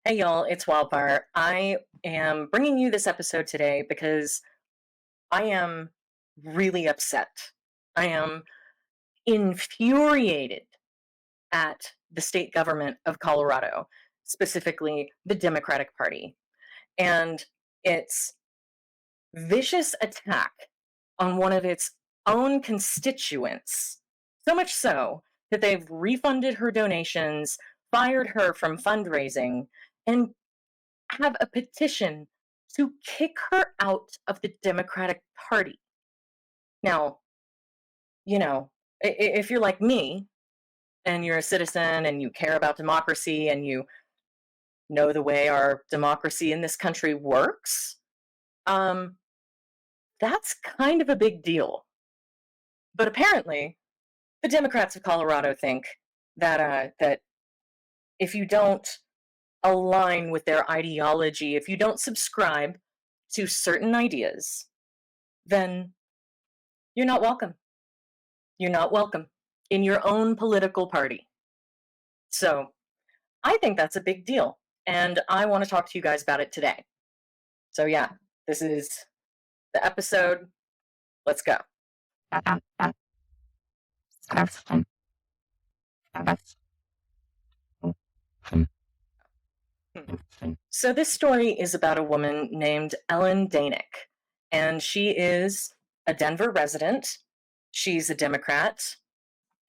Hey y'all, it's Wildfire. I am bringing you this episode today because I am really upset. I am infuriated at the state government of Colorado, specifically the Democratic Party, and its vicious attack on one of its own constituents. So much so that they've refunded her donations, fired her from fundraising, and have a petition to kick her out of the Democratic Party. Now, if you're like me and you're a citizen and you care about democracy and you know the way our democracy in this country works, um, that's kind of a big deal. But apparently, the Democrats of Colorado think that if you don't align with their ideology, if you don't subscribe to certain ideas, then you're not welcome. You're not welcome in your own political party. So I think that's a big deal. And I want to talk to you guys about it today. So, yeah, this is the episode. Let's go. So, this story is about a woman named Ellen Danick, and she is a Denver resident. She's a Democrat,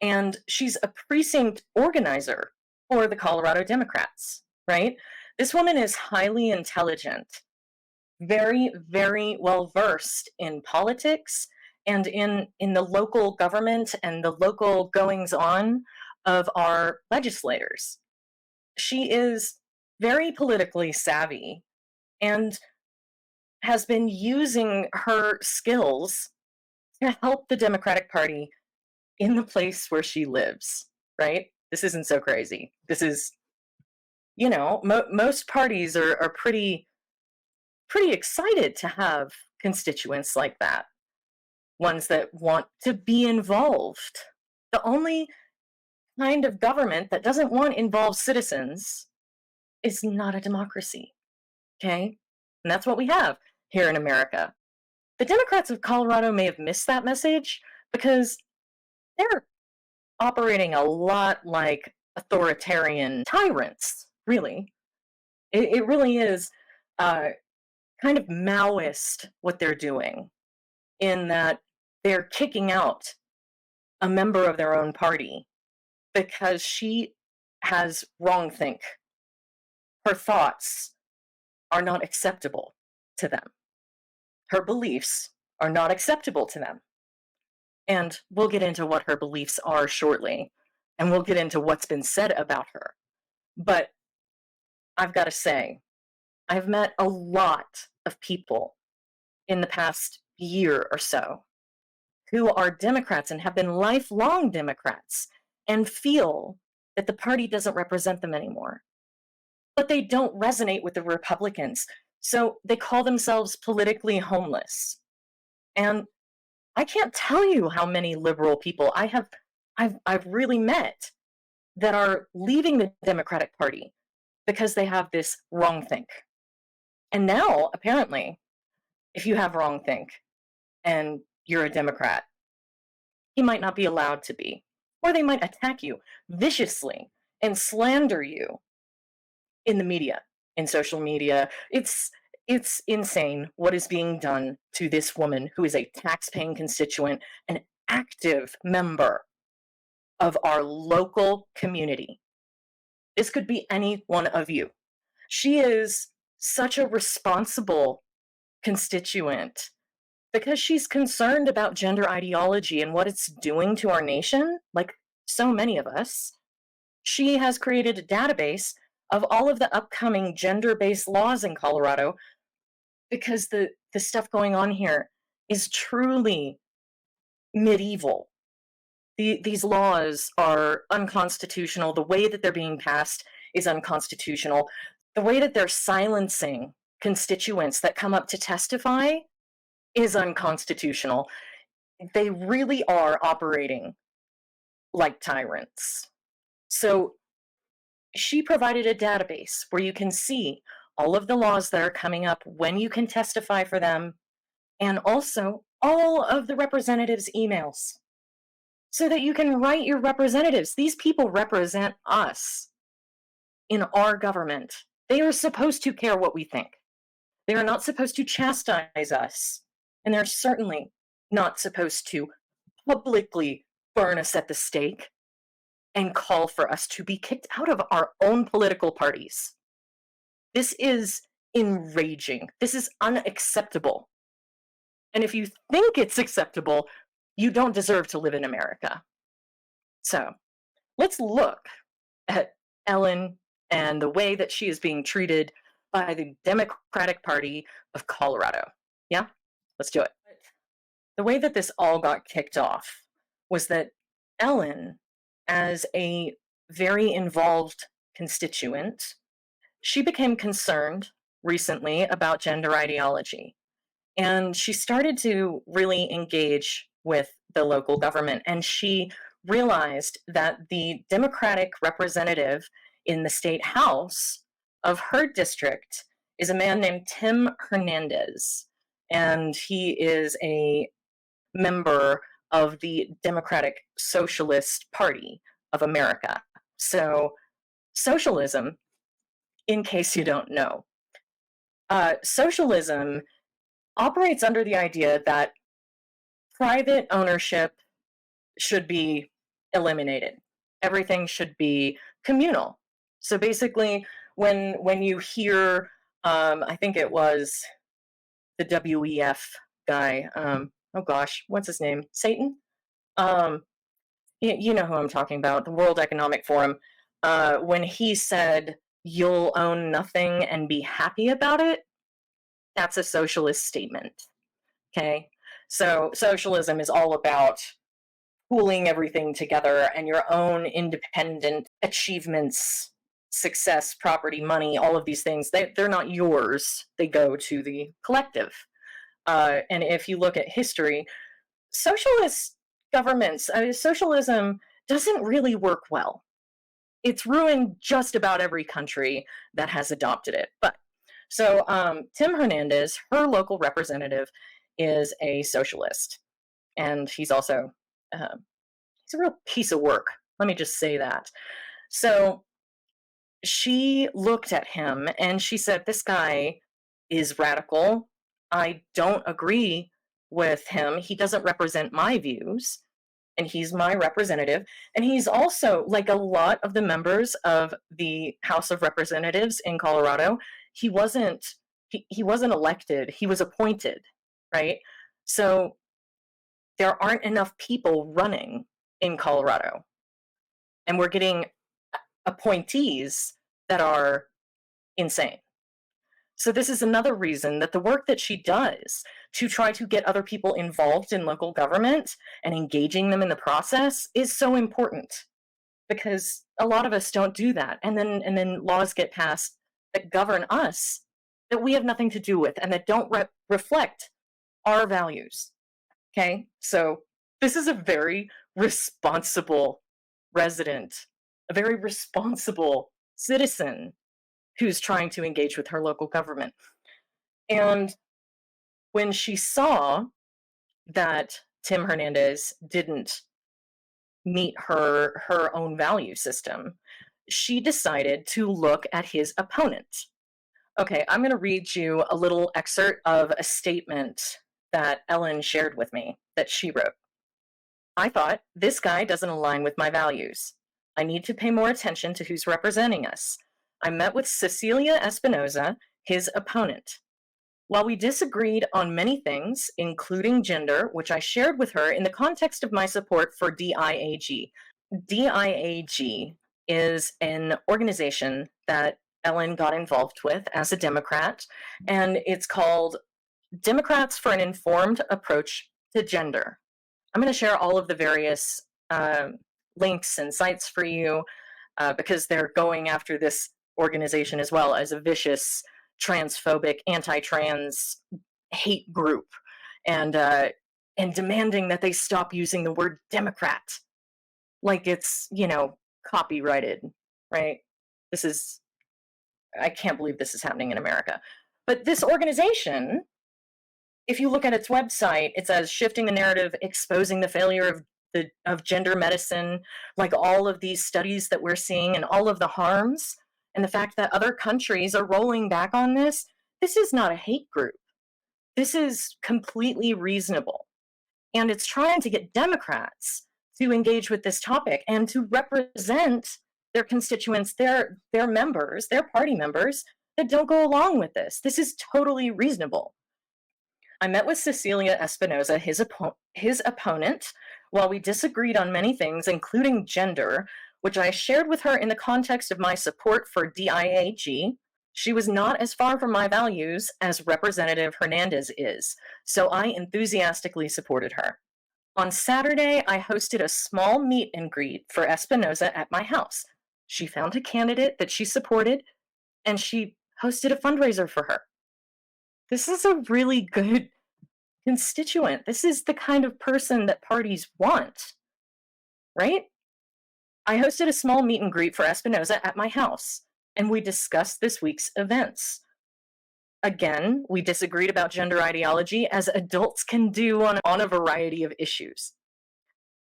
and she's a precinct organizer for the Colorado Democrats, right? This woman is highly intelligent, very, very well versed in politics and in the local government and the local goings on of our legislators. She is very politically savvy and has been using her skills to help the Democratic Party in the place where she lives, right? This isn't so crazy. This is, most parties are pretty excited to have constituents like that, ones that want to be involved. The only kind of government that doesn't want involved citizens is not a democracy, okay? And that's what we have here in America. The Democrats of Colorado may have missed that message because they're operating a lot like authoritarian tyrants, really. It really is uh, kind of Maoist what they're doing, in that they're kicking out a member of their own party because she has wrongthink. Her thoughts are not acceptable to them. Her beliefs are not acceptable to them. And we'll get into what her beliefs are shortly, and we'll get into what's been said about her. But I've got to say, I've met a lot of people in the past year or so who are Democrats and have been lifelong Democrats and feel that the party doesn't represent them anymore. But they don't resonate with the Republicans, so they call themselves politically homeless. And I can't tell you how many liberal people I've really met that are leaving the Democratic Party because they have this wrongthink. And now, apparently, if you have wrongthink and you're a Democrat, you might not be allowed to be. Or they might attack you viciously and slander you in the media, in social media. It's insane what is being done to this woman who is a tax-paying constituent, an active member of our local community. This could be any one of you. She is such a responsible constituent because she's concerned about gender ideology and what it's doing to our nation, like so many of us. She has created a database of all of the upcoming gender-based laws in Colorado because the stuff going on here is truly medieval. These laws are unconstitutional. The way that they're being passed is unconstitutional. The way that they're silencing constituents that come up to testify is unconstitutional. They really are operating like tyrants. So She provided a database where you can see all of the laws that are coming up, when you can testify for them, and also all of the representatives' emails so that you can write your representatives. These people represent us in our government. They are supposed to care what we think. They are not supposed to chastise us. And they're certainly not supposed to publicly burn us at the stake and call for us to be kicked out of our own political parties. This is enraging. This is unacceptable. And if you think it's acceptable, you don't deserve to live in America. So let's look at Ellen and the way that she is being treated by the Democratic Party of Colorado. Yeah, let's do it. The way that this all got kicked off was that Ellen, as a very involved constituent, she became concerned recently about gender ideology. And she started to really engage with the local government. And she realized that the Democratic representative in the state house of her district is a man named Tim Hernandez. And he is a member of the Democratic Socialist Party of America. So, socialism, in case you don't know, socialism operates under the idea that private ownership should be eliminated. Everything should be communal. So basically, when you hear, I think it was the WEF guy, oh gosh, what's his name? Satan? You know who I'm talking about, the World Economic Forum, when he said, "You'll own nothing and be happy about it," that's a socialist statement. Okay? So socialism is all about pooling everything together and your own independent achievements, success, property, money, all of these things, they're not yours. They go to the collective. And if you look at history, socialist governments, socialism doesn't really work well. It's ruined just about every country that has adopted it. But so Tim Hernandez, her local representative, is a socialist, and he's also he's a real piece of work. Let me just say that. So she looked at him and she said, "This guy is radical. I don't agree with him. He doesn't represent my views, and he's my representative. And he's also, like a lot of the members of the House of Representatives in Colorado, he wasn't he wasn't elected. He was appointed, right? So there aren't enough people running in Colorado, and we're getting appointees that are insane. So this is another reason that the work that she does to try to get other people involved in local government and engaging them in the process is so important, because a lot of us don't do that, and then laws get passed that govern us that we have nothing to do with and that don't reflect our values. Okay? So this is a very responsible resident, a very responsible citizen who's trying to engage with her local government. And when she saw that Tim Hernandez didn't meet her own value system, she decided to look at his opponent. Okay, I'm going to read you a little excerpt of a statement that Ellen shared with me that she wrote. "I thought, this guy doesn't align with my values. I need to pay more attention to who's representing us. I met with Cecilia Espinoza, his opponent. While we disagreed on many things, including gender, which I shared with her in the context of my support for DIAG. DIAG is an organization that Ellen got involved with as a Democrat, and it's called Democrats for an Informed Approach to Gender. I'm going to share all of the various links and sites for you because they're going after this organization as well as a vicious transphobic, anti-trans hate group, and demanding that they stop using the word Democrat like it's, copyrighted, right? This is, I can't believe this is happening in America. But this organization, if you look at its website, it says shifting the narrative, exposing the failure of gender medicine, like all of these studies that we're seeing and all of the harms, and the fact that other countries are rolling back on this. This is not a hate group. This is completely reasonable. And it's trying to get Democrats to engage with this topic and to represent their constituents, their members, their party members that don't go along with this. This is totally reasonable. I met with Cecilia Espinoza, his opponent, while we disagreed on many things, including gender, which I shared with her in the context of my support for DIAG. She was not as far from my values as Representative Hernandez is, so I enthusiastically supported her. On Saturday, I hosted a small meet and greet for Espinoza at my house. She found a candidate that she supported, and she hosted a fundraiser for her. This is a really good constituent. This is the kind of person that parties want, right? I hosted a small meet and greet for Espinoza at my house, and we discussed this week's events. Again, we disagreed about gender ideology, as adults can do on a variety of issues.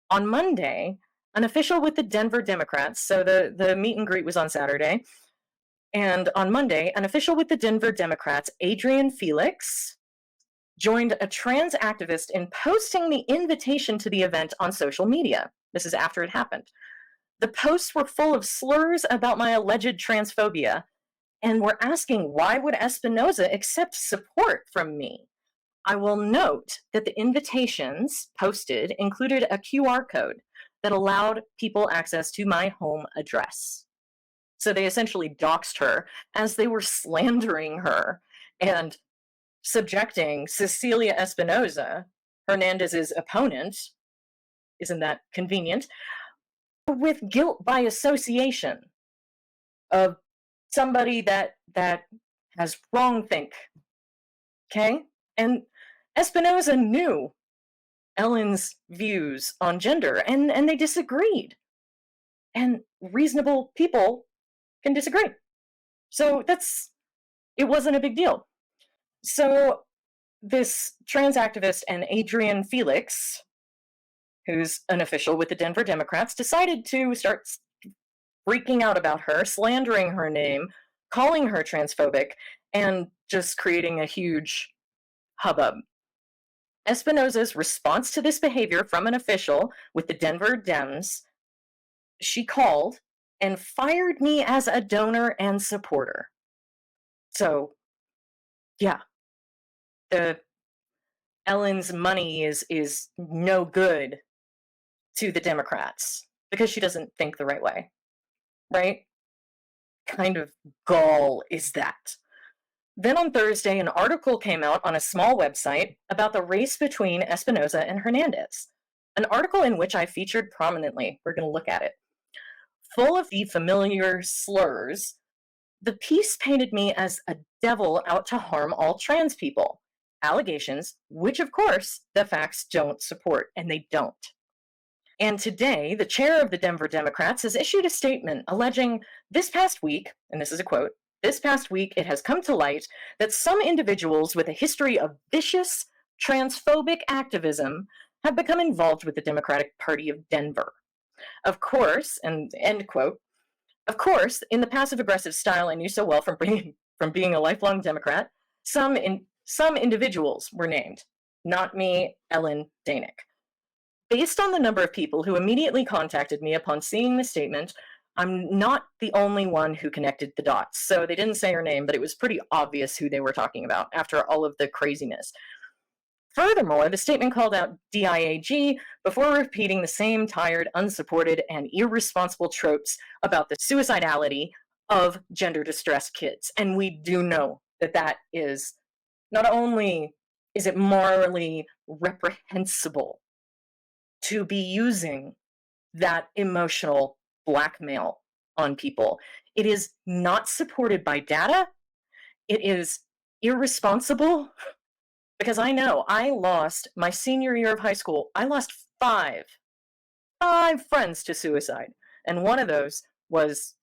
On Monday, an official with the Denver Democrats, so the meet and greet was on Saturday, and on Monday, an official with the Denver Democrats, Adrian Felix, joined a trans activist in posting the invitation to the event on social media. This is after it happened. The posts were full of slurs about my alleged transphobia, and were asking, why would Espinoza accept support from me? I will note that the invitations posted included a QR code that allowed people access to my home address. So they essentially doxed her as they were slandering her and subjecting Cecilia Espinoza, Hernandez's opponent, isn't that convenient, with guilt by association of somebody that has wrongthink. Okay? And Espinoza knew Ellen's views on gender, and they disagreed. And reasonable people can disagree. So it wasn't a big deal. So this trans activist and Adrian Felix, who's an official with the Denver Democrats, decided to start freaking out about her, slandering her name, calling her transphobic, and just creating a huge hubbub. Espinoza's response to this behavior from an official with the Denver Dems, she called and fired me as a donor and supporter. So, yeah, Ellen's money is no good to the Democrats because she doesn't think the right way, right? Kind of gall is that? Then on Thursday, an article came out on a small website about the race between Espinoza and Hernandez, an article in which I featured prominently. We're going to look at it. Full of the familiar slurs, the piece painted me as a devil out to harm all trans people. Allegations, which of course the facts don't support, and they don't. And today, the chair of the Denver Democrats has issued a statement alleging this past week, and this is a quote, "This past week, it has come to light that some individuals with a history of vicious, transphobic activism have become involved with the Democratic Party of Denver. Of course," and end quote, "of course, in the passive-aggressive style I knew so well from being a lifelong Democrat, some individuals were named, not me, Ellen Danik. Based on the number of people who immediately contacted me upon seeing the statement, I'm not the only one who connected the dots." So they didn't say her name, but it was pretty obvious who they were talking about after all of the craziness. Furthermore, the statement called out DIAG before repeating the same tired, unsupported, and irresponsible tropes about the suicidality of gender-distressed kids. And we do know that that is, not only is it morally reprehensible to be using that emotional blackmail on people, it is not supported by data. It is irresponsible. Because I know I lost my senior year of high school, I lost five friends to suicide. And one of those was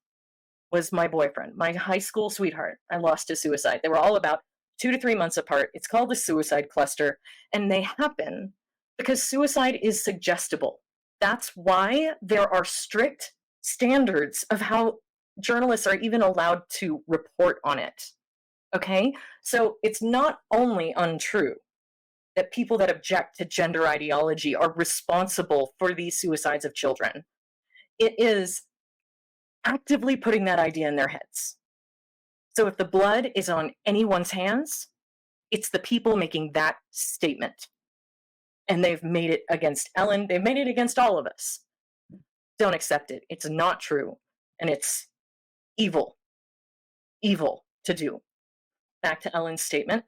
was my boyfriend, my high school sweetheart. I lost to suicide. They were all about 2 to 3 months apart. It's called the suicide cluster, and they happen because suicide is suggestible. That's why there are strict standards of how journalists are even allowed to report on it. Okay? So it's not only untrue that people that object to gender ideology are responsible for these suicides of children, it is actively putting that idea in their heads. So if the blood is on anyone's hands, it's the people making that statement. And they've made it against Ellen, they've made it against all of us. Don't accept it. It's not true. And it's evil. Evil to do. Back to Ellen's statement.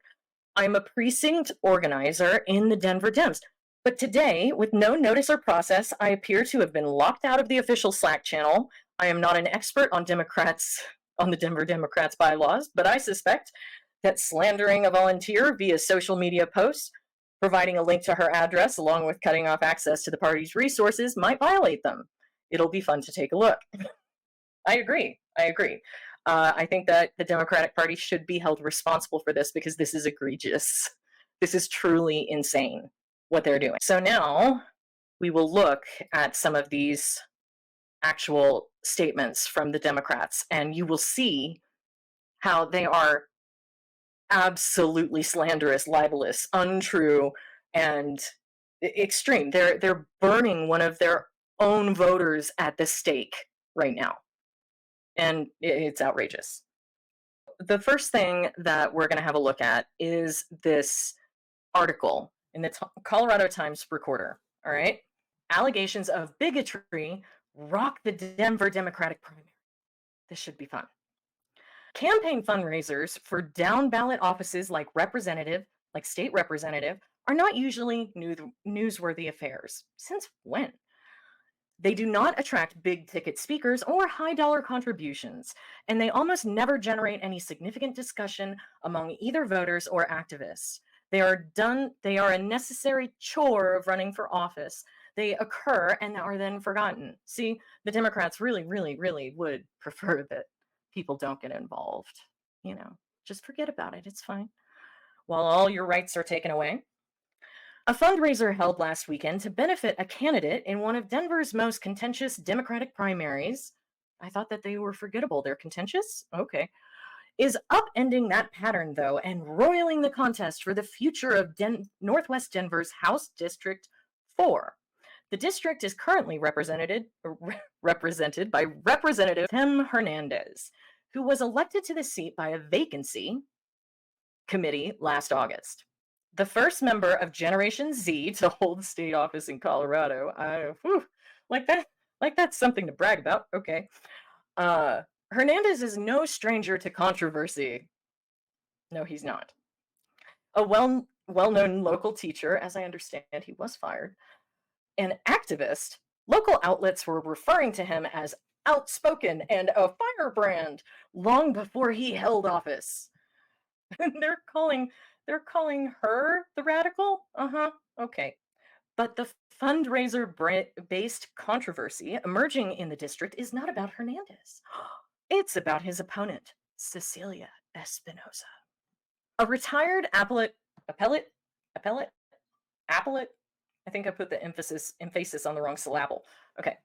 I'm a precinct organizer in the Denver Dems. But today, with no notice or process, I appear to have been locked out of the official Slack channel. I am not an expert on the Denver Democrats bylaws, but I suspect that slandering a volunteer via social media posts, providing a link to her address along with cutting off access to the party's resources might violate them. It'll be fun to take a look. I agree. I think that the Democratic Party should be held responsible for this because this is egregious. This is truly insane what they're doing. So now we will look at some of these actual statements from the Democrats, and you will see how they are absolutely slanderous, libelous, untrue, and extreme. They're burning one of their own voters at the stake right now. And it's outrageous. The first thing that we're going to have a look at is this article in the Colorado Times Recorder. All right. Allegations of bigotry rock the Denver Democratic primary. This should be fun. Campaign fundraisers for down ballot offices like state representative, are not usually newsworthy affairs. Since when? They do not attract big ticket speakers or high dollar contributions, and they almost never generate any significant discussion among either voters or activists. They are a necessary chore of running for office. They occur and are then forgotten. See, the Democrats really, really, really would prefer that people don't get involved. Just forget about it. It's fine. While all your rights are taken away. A fundraiser held last weekend to benefit a candidate in one of Denver's most contentious Democratic primaries. I thought that they were forgettable. They're contentious? Okay. Is upending that pattern, though, and roiling the contest for the future of Northwest Denver's House District 4. The district is currently represented by Representative Tim Hernandez, who was elected to the seat by a vacancy committee last August. The first member of Generation Z to hold state office in Colorado. That's something to brag about. Okay. Hernandez is no stranger to controversy. No, he's not. A well-known local teacher, as I understand, he was fired. An activist, local outlets were referring to him as outspoken and a firebrand long before he held office. They're calling her the radical? Okay. But the fundraiser-based controversy emerging in the district is not about Hernandez. It's about his opponent, Cecilia Espinoza. A retired appellate, I think I put the emphasis on the wrong syllable. Okay.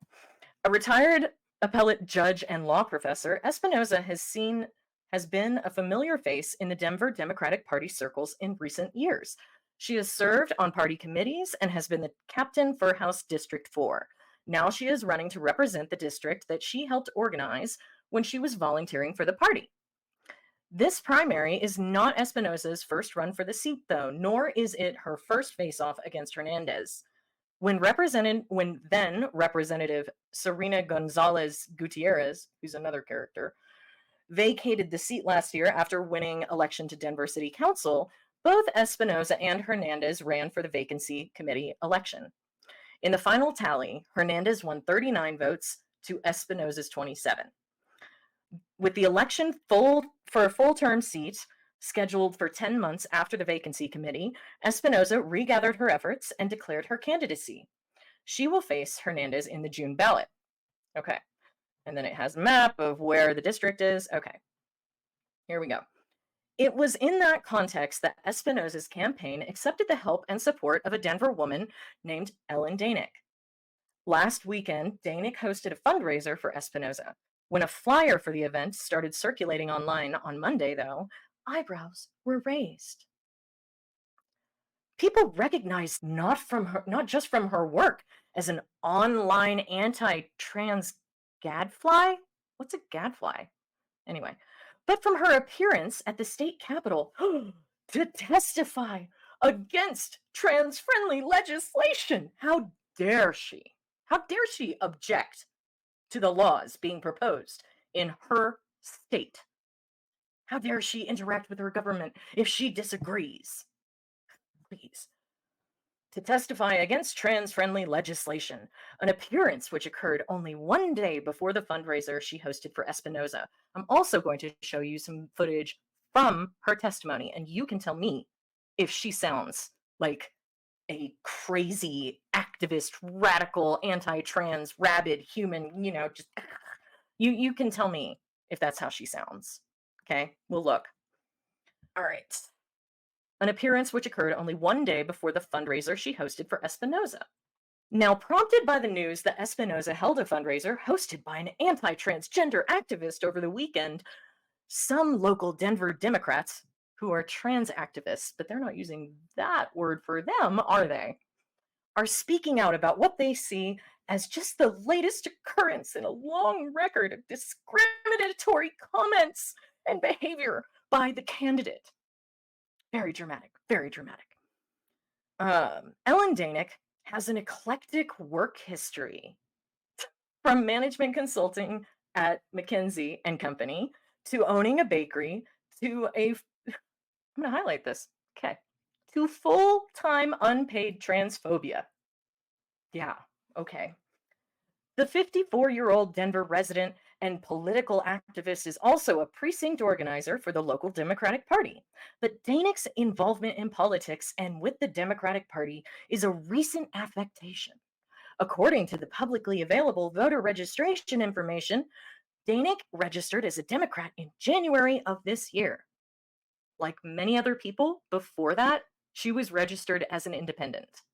A retired appellate judge and law professor, Espinoza has been a familiar face in the Denver Democratic Party circles in recent years. She has served on party committees and has been the captain for House District 4. Now she is running to represent the district that she helped organize when she was volunteering for the party. This primary is not Espinoza's first run for the seat, though, nor is it her first face-off against Hernandez. When then Representative Serena Gonzalez Gutierrez, who's another character, vacated the seat last year after winning election to Denver City Council, both Espinoza and Hernandez ran for the vacancy committee election. In the final tally, Hernandez won 39 votes to Espinoza's 27. With the election for a full-term seat scheduled for 10 months after the vacancy committee, Espinoza regathered her efforts and declared her candidacy. She will face Hernandez in the June ballot. Okay. And then it has a map of where the district is. Okay, here we go. It was in that context that Espinoza's campaign accepted the help and support of a Denver woman named Ellen Danik. Last weekend, Danik hosted a fundraiser for Espinoza. When a flyer for the event started circulating online on Monday, though, eyebrows were raised. People recognized not just from her work as an online anti-trans gadfly. What's a gadfly? Anyway, but from her appearance at the state capitol to testify against trans-friendly legislation. How dare she? How dare she object to the laws being proposed in her state? How dare she interact with her government if she disagrees? Please. To testify against trans-friendly legislation, an appearance which occurred only one day before the fundraiser she hosted for Espinoza. I'm also going to show you some footage from her testimony, and you can tell me if she sounds like a crazy activist, radical, anti-trans, rabid human, just you can tell me if that's how she sounds. Okay, we'll look. All right. An appearance which occurred only one day before the fundraiser she hosted for Espinoza. Now, prompted by the news that Espinoza held a fundraiser hosted by an anti-transgender activist over the weekend, some local Denver Democrats, who are trans activists, but they're not using that word for them, are they, are speaking out about what they see as just the latest occurrence in a long record of discriminatory comments and behavior by the candidate. Very dramatic, very dramatic. Ellen Danik has an eclectic work history from management consulting at McKinsey and Company to owning a bakery to I'm going to highlight this. Okay. To full-time unpaid transphobia. Yeah, okay. The 54-year-old Denver resident and political activist is also a precinct organizer for the local Democratic Party. But Danik's involvement in politics and with the Democratic Party is a recent affectation. According to the publicly available voter registration information, Danik registered as a Democrat in January of this year. Like many other people before that, she was registered as an independent.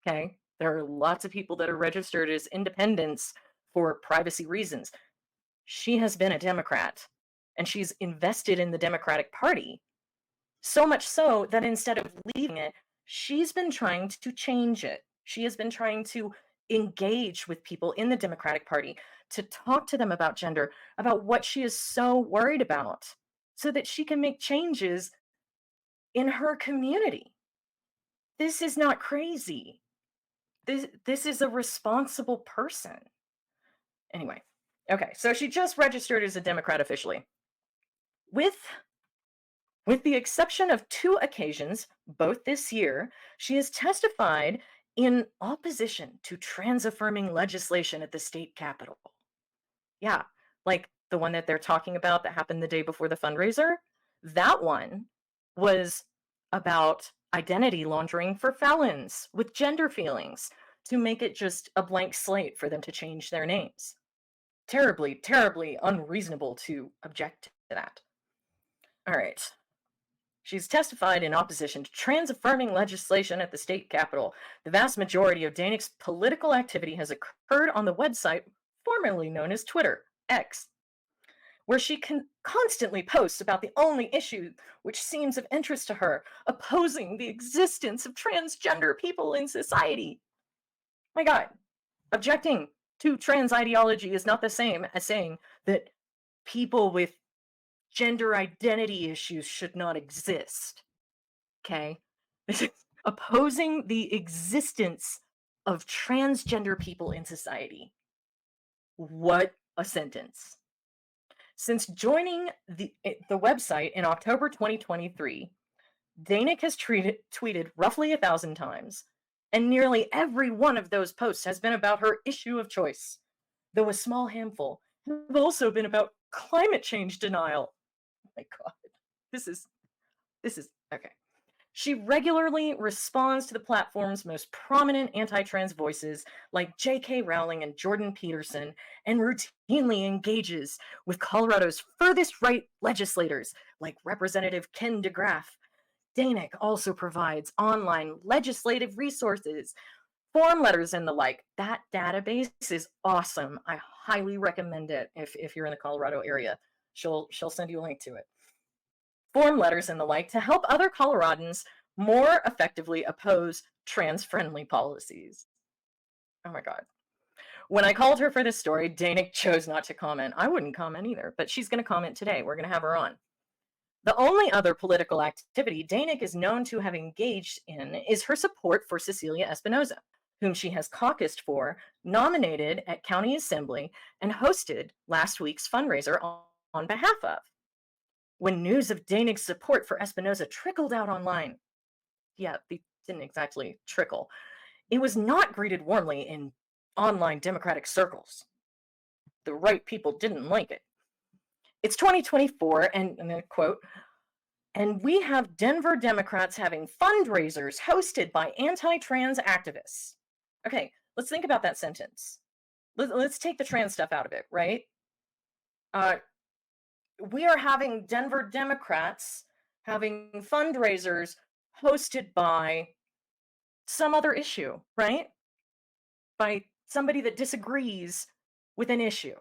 Okay? There are lots of people that are registered as independents for privacy reasons. She has been a Democrat, and she's invested in the Democratic Party. So much so that instead of leaving it, she's been trying to change it. She has been trying to engage with people in the Democratic Party, to talk to them about gender, about what she is so worried about, so that she can make changes in her community. This is not crazy. This is a responsible person. Anyway, okay, so she just registered as a Democrat officially. With the exception of 2 occasions, both this year, she has testified in opposition to trans-affirming legislation at the state capitol. Yeah, like the one that they're talking about that happened the day before the fundraiser. That one was about identity laundering for felons with gender feelings to make it just a blank slate for them to change their names. Terribly, terribly unreasonable to object to that. All right. She's testified in opposition to trans-affirming legislation at the state capitol. The vast majority of Danik's political activity has occurred on the website formerly known as Twitter, X, where she constantly posts about the only issue which seems of interest to her, opposing the existence of transgender people in society. My God, objecting to trans ideology is not the same as saying that people with gender identity issues should not exist. Okay? Opposing the existence of transgender people in society. What a sentence. Since joining the website in October 2023, Danik has tweeted roughly 1,000 times, and nearly every one of those posts has been about her issue of choice, though a small handful have also been about climate change denial. Oh my God, this is okay. She regularly responds to the platform's most prominent anti trans voices like J.K. Rowling and Jordan Peterson, and routinely engages with Colorado's furthest right legislators like Representative Ken DeGraff. Danick also provides online legislative resources, form letters, and the like. That database is awesome. I highly recommend it if you're in the Colorado area. She'll send you a link to it. Form letters and the like to help other Coloradans more effectively oppose trans-friendly policies. Oh my God. When I called her for this story, Danick chose not to comment. I wouldn't comment either, but she's going to comment today. We're going to have her on. The only other political activity Danick is known to have engaged in is her support for Cecilia Espinoza, whom she has caucused for, nominated at County Assembly, and hosted last week's fundraiser on behalf of. When news of Danick's support for Espinoza trickled out online, yeah, they didn't exactly trickle, it was not greeted warmly in online Democratic circles. The right people didn't like it. It's 2024, and I quote, and we have Denver Democrats having fundraisers hosted by anti-trans activists. Okay, let's think about that sentence. Let's take the trans stuff out of it, right? We are having Denver Democrats having fundraisers hosted by some other issue, right? By somebody that disagrees with an issue.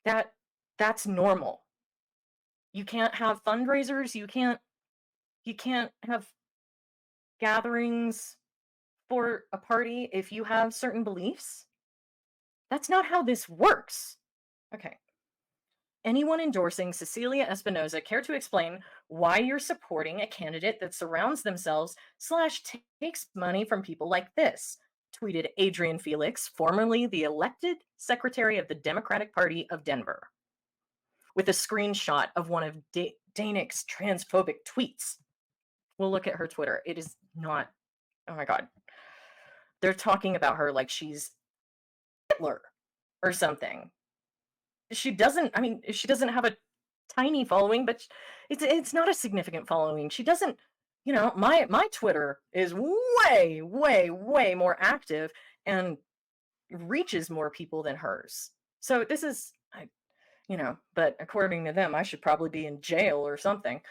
That's normal. You can't have fundraisers, you can't have gatherings for a party if you have certain beliefs. That's not how this works. Okay. Anyone endorsing Cecilia Espinoza care to explain why you're supporting a candidate that surrounds themselves / takes money from people like this? Tweeted Adrian Felix, formerly the elected secretary of the Democratic Party of Denver, with a screenshot of one of Danick's transphobic tweets. We'll look at her Twitter. It is not, oh my God. They're talking about her like she's Hitler or something. She doesn't have a tiny following, but it's not a significant following. She doesn't, my Twitter is way, way, way more active and reaches more people than hers. So this is, but according to them, I should probably be in jail or something.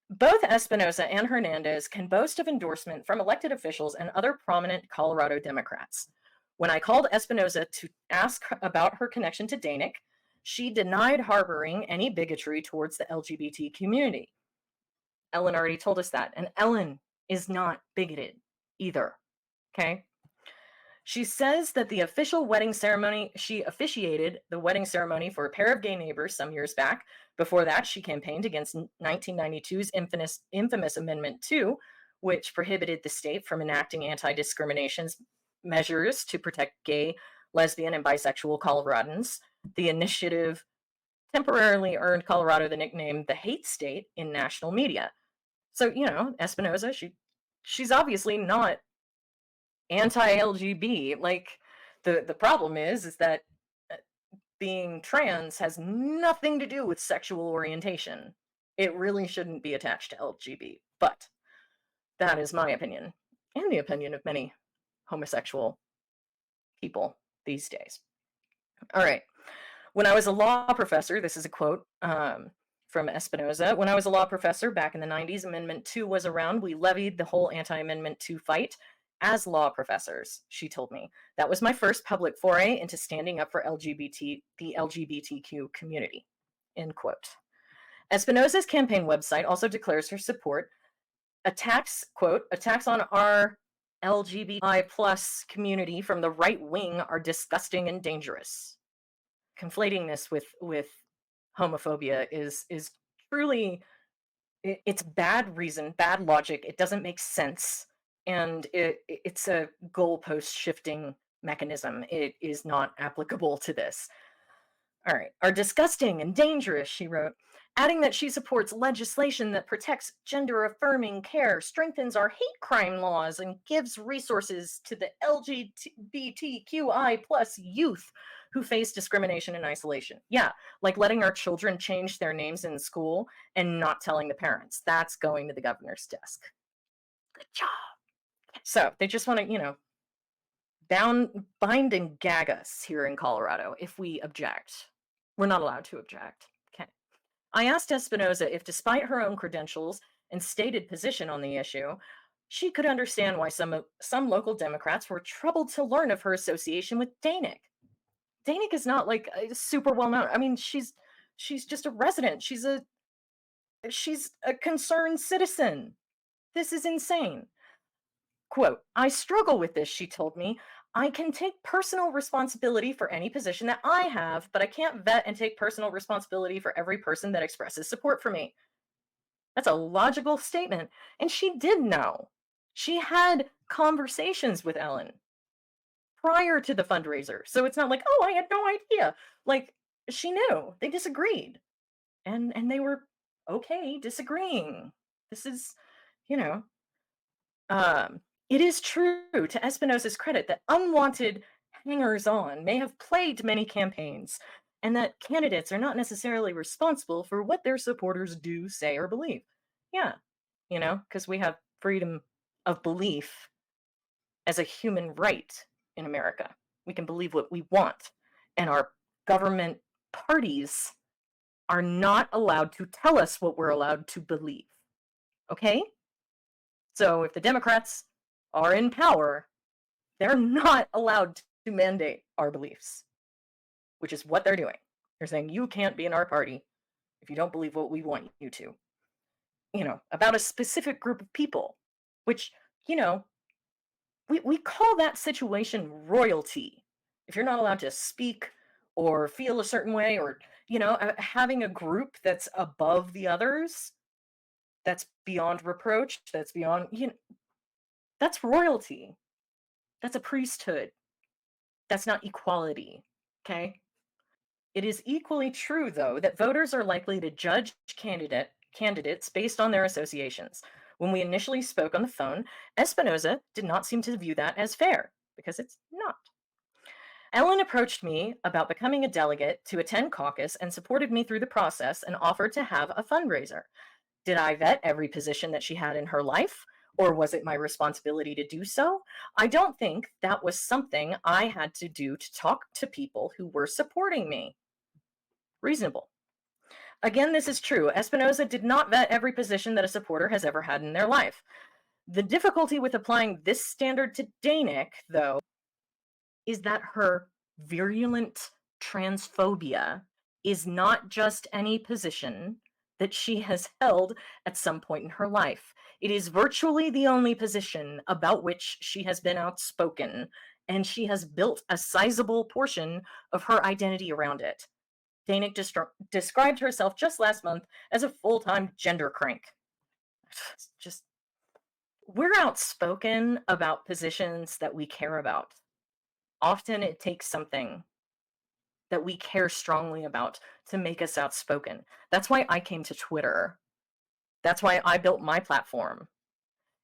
Both Espinoza and Hernandez can boast of endorsement from elected officials and other prominent Colorado Democrats. When I called Espinoza to ask about her connection to Danick, she denied harboring any bigotry towards the LGBT community. Ellen already told us that, and Ellen is not bigoted either, okay? She says that she officiated the wedding ceremony for a pair of gay neighbors some years back. Before that, she campaigned against 1992's infamous Amendment 2, which prohibited the state from enacting anti-discrimination measures to protect gay, lesbian, and bisexual Coloradans. The initiative temporarily earned Colorado the nickname the hate state in national media. So, Espinoza, she's obviously not anti-LGBT. Like, the problem is that being trans has nothing to do with sexual orientation. It really shouldn't be attached to LGBT, but that is my opinion, and the opinion of many homosexual people these days. All right. When I was a law professor, this is a quote from Espinoza. When I was a law professor back in the 90s, Amendment 2 was around. We levied the whole anti-Amendment 2 fight as law professors, she told me. That was my first public foray into standing up for the LGBTQ community, end quote. Espinoza's campaign website also declares her support. Attacks on our LGBTI plus community from the right wing are disgusting and dangerous. Conflating this with homophobia is truly, it's bad reason, bad logic. It doesn't make sense, and it's a goalpost shifting mechanism. It is not applicable to this. All right, are disgusting and dangerous, she wrote, adding that she supports legislation that protects gender-affirming care, strengthens our hate crime laws, and gives resources to the LGBTQI plus youth who face discrimination and isolation. Yeah, like letting our children change their names in school and not telling the parents. That's going to the governor's desk. Good job. So they just want to, bind and gag us here in Colorado if we object. We're not allowed to object. Okay. I asked Espinoza if, despite her own credentials and stated position on the issue, she could understand why some local Democrats were troubled to learn of her association with Danick. Danick is not like super well known. I mean, she's just a resident. She's a concerned citizen. This is insane. Quote, I struggle with this, she told me. I can take personal responsibility for any position that I have, but I can't vet and take personal responsibility for every person that expresses support for me. That's a logical statement. And she did know. She had conversations with Ellen prior to the fundraiser. So it's not like, oh, I had no idea. Like, she knew. They disagreed. And they were okay disagreeing. This is, you know, it is true, to Espinoza's credit, that unwanted hangers-on may have plagued many campaigns, and that candidates are not necessarily responsible for what their supporters do, say, or believe. Yeah, because we have freedom of belief as a human right in America. We can believe what we want, and our government parties are not allowed to tell us what we're allowed to believe. Okay? So if the Democrats are in power, they're not allowed to mandate our beliefs, which is what they're doing. They're saying, you can't be in our party if you don't believe what we want you to, about a specific group of people, which, we call that situation royalty. If you're not allowed to speak or feel a certain way, or, having a group that's above the others, that's beyond reproach, that's beyond, that's royalty. That's a priesthood. That's not equality, okay? It is equally true, though, that voters are likely to judge candidates based on their associations. When we initially spoke on the phone, Espinoza did not seem to view that as fair, because it's not. Ellen approached me about becoming a delegate to attend caucus and supported me through the process and offered to have a fundraiser. Did I vet every position that she had in her life? Or was it my responsibility to do so? I don't think that was something I had to do to talk to people who were supporting me. Reasonable. Again, this is true. Espinoza did not vet every position that a supporter has ever had in their life. The difficulty with applying this standard to Danick, though, is that her virulent transphobia is not just any position that she has held at some point in her life. It is virtually the only position about which she has been outspoken, and she has built a sizable portion of her identity around it. Danick described herself just last month as a full-time gender crank. Just, we're outspoken about positions that we care about. Often it takes something that we care strongly about to make us outspoken. That's why I came to Twitter. That's why I built my platform.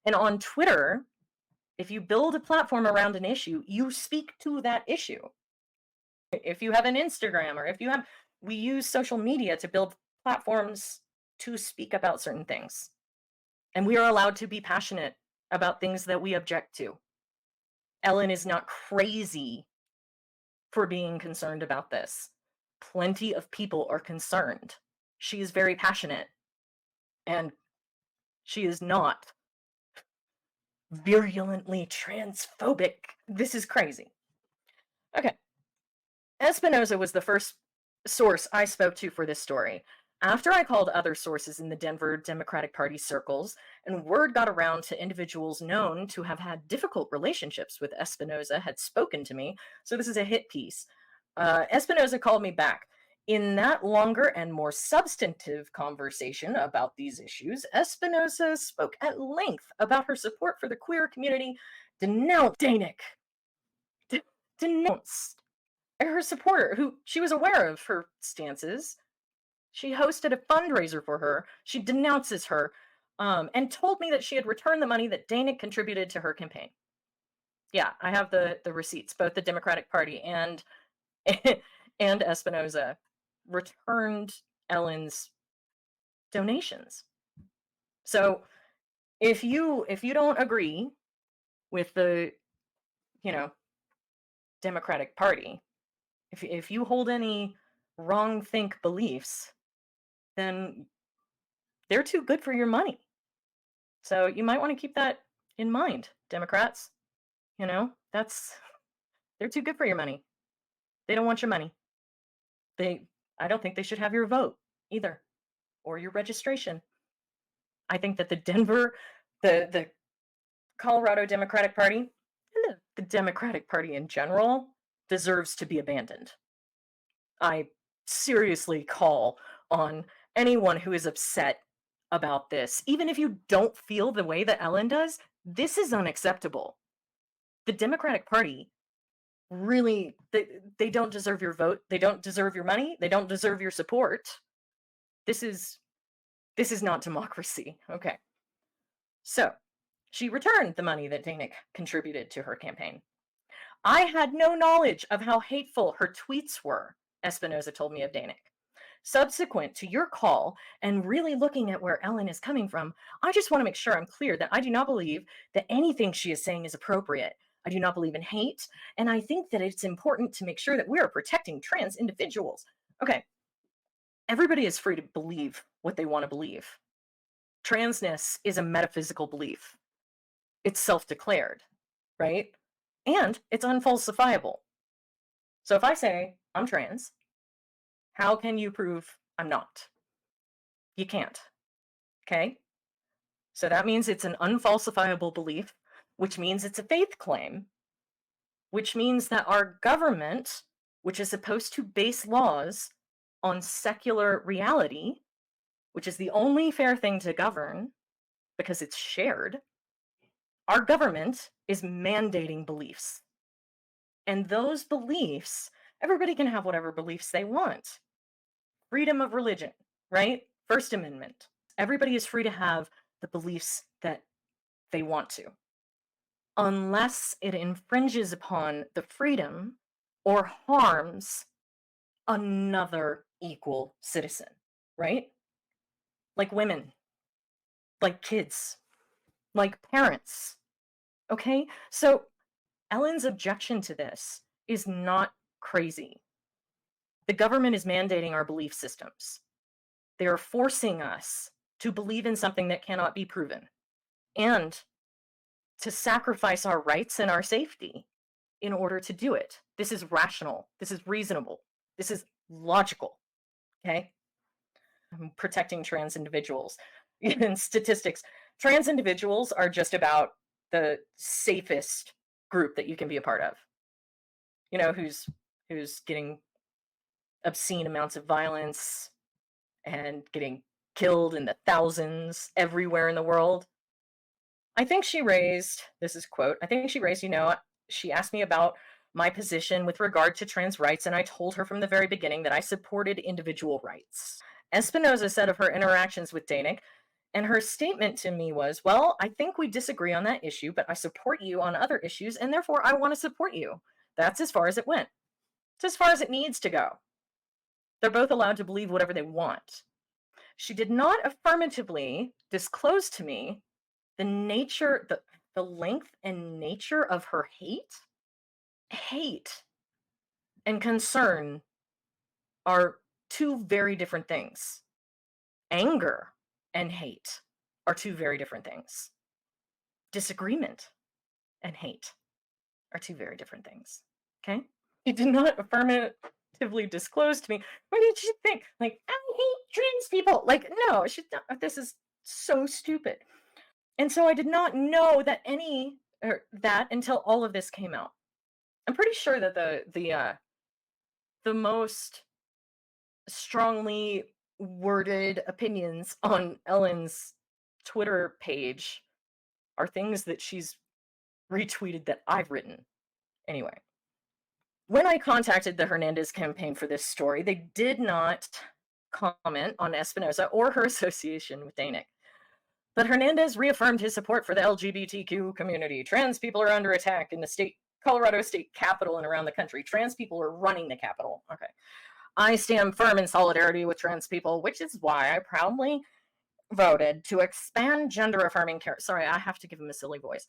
And on Twitter, if you build a platform around an issue, you speak to that issue. If you have an Instagram, or we use social media to build platforms to speak about certain things. And we are allowed to be passionate about things that we object to. Ellen is not crazy for being concerned about this. Plenty of people are concerned. She is very passionate. And she is not virulently transphobic. This is crazy. Okay. Espinoza was the first source I spoke to for this story. After I called other sources in the Denver Democratic Party circles, and word got around to individuals known to have had difficult relationships with Espinoza had spoken to me, so this is a hit piece. Espinoza called me back. In that longer and more substantive conversation about these issues, Espinoza spoke at length about her support for the queer community, denounced Danick. Denounced her supporter, who she was aware of her stances. She hosted a fundraiser for her. She denounces her, and told me that she had returned the money that Danick contributed to her campaign. Yeah, I have the receipts, both the Democratic Party and and Espinoza returned Ellen's donations. So if you don't agree with the, you know, Democratic Party, if you hold any wrong think beliefs, then they're too good for your money. So you might want to keep that in mind, Democrats. That's they're too good for your money. They don't want your money. They I don't think they should have your vote either, or your registration. I think that the Colorado Democratic Party, and the Democratic Party in general, deserves to be abandoned. I seriously call on anyone who is upset about this, even if you don't feel the way that Ellen does, this is unacceptable. The Democratic Party really, they don't deserve your vote. They don't deserve your money. They don't deserve your support. This is not democracy. Okay. So, she returned the money that Danick contributed to her campaign. I had no knowledge of how hateful her tweets were, Espinoza told me of Danick. Subsequent to your call and really looking at where Ellen is coming from, I just want to make sure I'm clear that I do not believe that anything she is saying is appropriate. I do not believe in hate, and I think that it's important to make sure that we are protecting trans individuals. Okay, everybody is free to believe what they want to believe. Transness is a metaphysical belief. It's self-declared, right? And it's unfalsifiable. So if I say I'm trans, how can you prove I'm not? You can't. Okay? So that means it's an unfalsifiable belief, which means it's a faith claim, which means that our government, which is supposed to base laws on secular reality, which is the only fair thing to govern because it's shared, our government is mandating beliefs. And those beliefs, everybody can have whatever beliefs they want. Freedom of religion, right? First Amendment. Everybody is free to have the beliefs that they want to, unless it infringes upon the freedom or harms another equal citizen, right? Like women, like kids, like parents. Okay? So Ellen's objection to this is not crazy. The government is mandating our belief systems. They are forcing us to believe in something that cannot be proven and to sacrifice our rights and our safety in order to do it. This is rational. This is reasonable. This is logical. Okay? I'm protecting trans individuals. In statistics, trans individuals are just about the safest group that you can be a part of. Who's getting obscene amounts of violence and getting killed in the thousands everywhere in the world. I think she raised, this is quote, I think she raised, she asked me about my position with regard to trans rights, and I told her from the very beginning that I supported individual rights. Espinoza said of her interactions with Danick, and her statement to me was, well, I think we disagree on that issue, but I support you on other issues, and therefore I want to support you. That's as far as it went. It's as far as it needs to go. They're both allowed to believe whatever they want. She did not affirmatively disclose to me the nature, the length and nature of her hate. Hate and concern are two very different things. Anger and hate are two very different things. Disagreement and hate are two very different things. Okay? She did not affirmatively disclose to me, what did she think? Like, I hate trans people. Like, no, this is so stupid. And so I did not know that that until all of this came out. I'm pretty sure that the most strongly worded opinions on Ellen's Twitter page are things that she's retweeted that I've written. Anyway, when I contacted the Hernandez campaign for this story, they did not comment on Espinoza or her association with Danick. But Hernandez reaffirmed his support for the LGBTQ community. Trans people are under attack in the state Colorado State Capitol and around the country. Trans people are running the Capitol. Okay. I stand firm in solidarity with trans people, which is why I proudly voted to expand gender affirming care. Sorry, I have to give him a silly voice.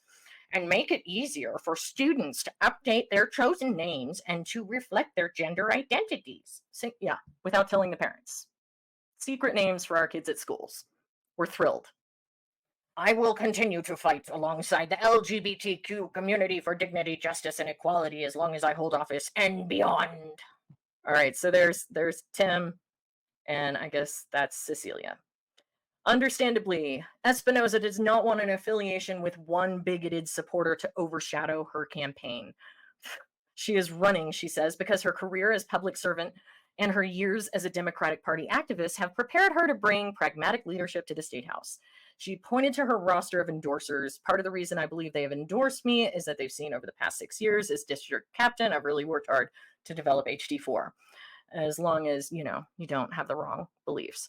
And make it easier for students to update their chosen names and to reflect their gender identities. So, yeah, without telling the parents. Secret names for our kids at schools. We're thrilled. I will continue to fight alongside the LGBTQ community for dignity, justice, and equality as long as I hold office and beyond. All right, so there's Tim, and I guess that's Cecilia. Understandably, Espinoza does not want an affiliation with one bigoted supporter to overshadow her campaign. She is running, she says, because her career as public servant and her years as a Democratic Party activist have prepared her to bring pragmatic leadership to the State House. She pointed to her roster of endorsers. Part of the reason I believe they have endorsed me is that they've seen over the past 6 years as district captain, I've really worked hard to develop HD4, as long as, you don't have the wrong beliefs.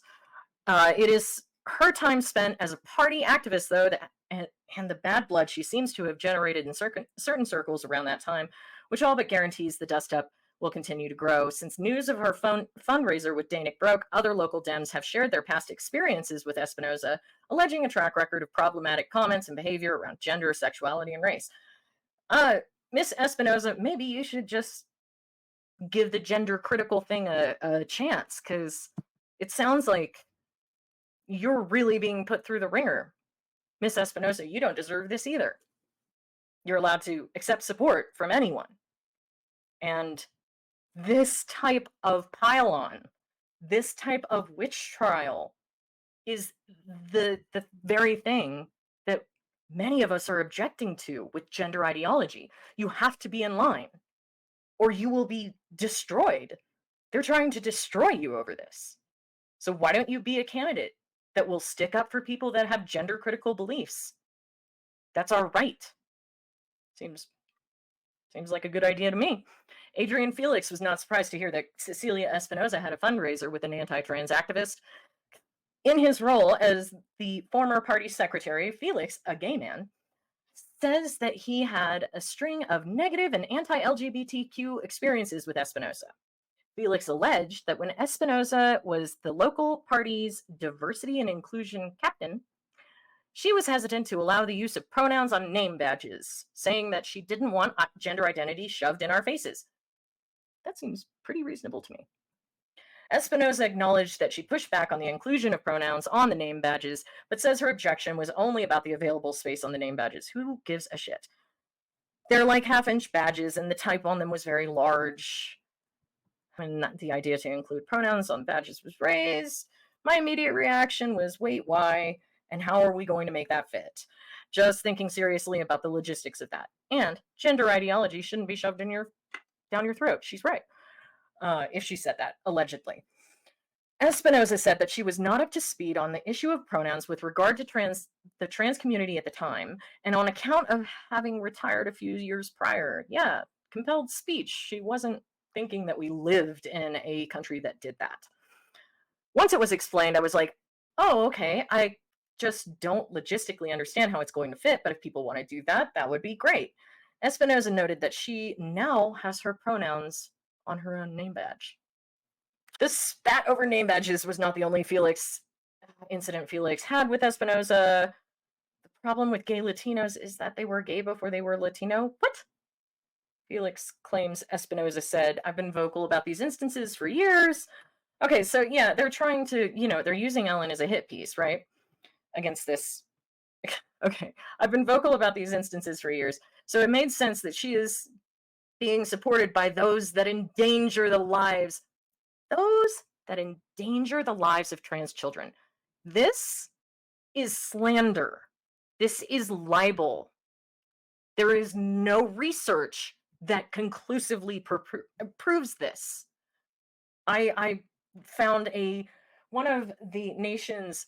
It is her time spent as a party activist, though, and the bad blood she seems to have generated in certain circles around that time, which all but guarantees the dust-up will continue to grow. Since news of her fundraiser with Danick broke, other local Dems have shared their past experiences with Espinoza, alleging a track record of problematic comments and behavior around gender, sexuality, and race. Miss Espinoza, maybe you should just give the gender critical thing a chance, because it sounds like you're really being put through the ringer. Miss Espinoza, you don't deserve this either. You're allowed to accept support from anyone. And this type of pile-on, this type of witch trial is the very thing that many of us are objecting to with gender ideology. You have to be in line, or you will be destroyed. They're trying to destroy you over this. So why don't you be a candidate that will stick up for people that have gender critical beliefs? That's our right. Seems like a good idea to me. Adrian Felix was not surprised to hear that Cecilia Espinoza had a fundraiser with an anti-trans activist. In his role as the former party secretary, Felix, a gay man, says that he had a string of negative and anti-LGBTQ experiences with Espinoza. Felix alleged that when Espinoza was the local party's diversity and inclusion captain, she was hesitant to allow the use of pronouns on name badges, saying that she didn't want gender identity shoved in our faces. That seems pretty reasonable to me. Espinoza acknowledged that she pushed back on the inclusion of pronouns on the name badges, but says her objection was only about the available space on the name badges. Who gives a shit? They're like half-inch badges, and the type on them was very large. When the idea to include pronouns on badges was raised, my immediate reaction was, wait, why? And how are we going to make that fit? Just thinking seriously about the logistics of that. And gender ideology shouldn't be shoved down your throat. She's right. If she said that, allegedly. Espinoza said that she was not up to speed on the issue of pronouns with regard to the trans community at the time, and on account of having retired a few years prior. Yeah, compelled speech. She wasn't thinking that we lived in a country that did that. Once it was explained, I was like, oh, okay, I just don't logistically understand how it's going to fit, but if people want to do that, that would be great. Espinoza noted that she now has her pronouns on her own name badge. This spat over name badges was not the only incident Felix had with Espinoza. The problem with gay Latinos is that they were gay before they were Latino. What? Felix claims Espinoza said, I've been vocal about these instances for years. Okay, so yeah, they're trying to, they're using Ellen as a hit piece, right? Against this. Okay, I've been vocal about these instances for years, so it made sense that she is being supported by those that endanger the lives of trans children. This is slander. This is libel. There is no research that conclusively proves this. I found one of the nation's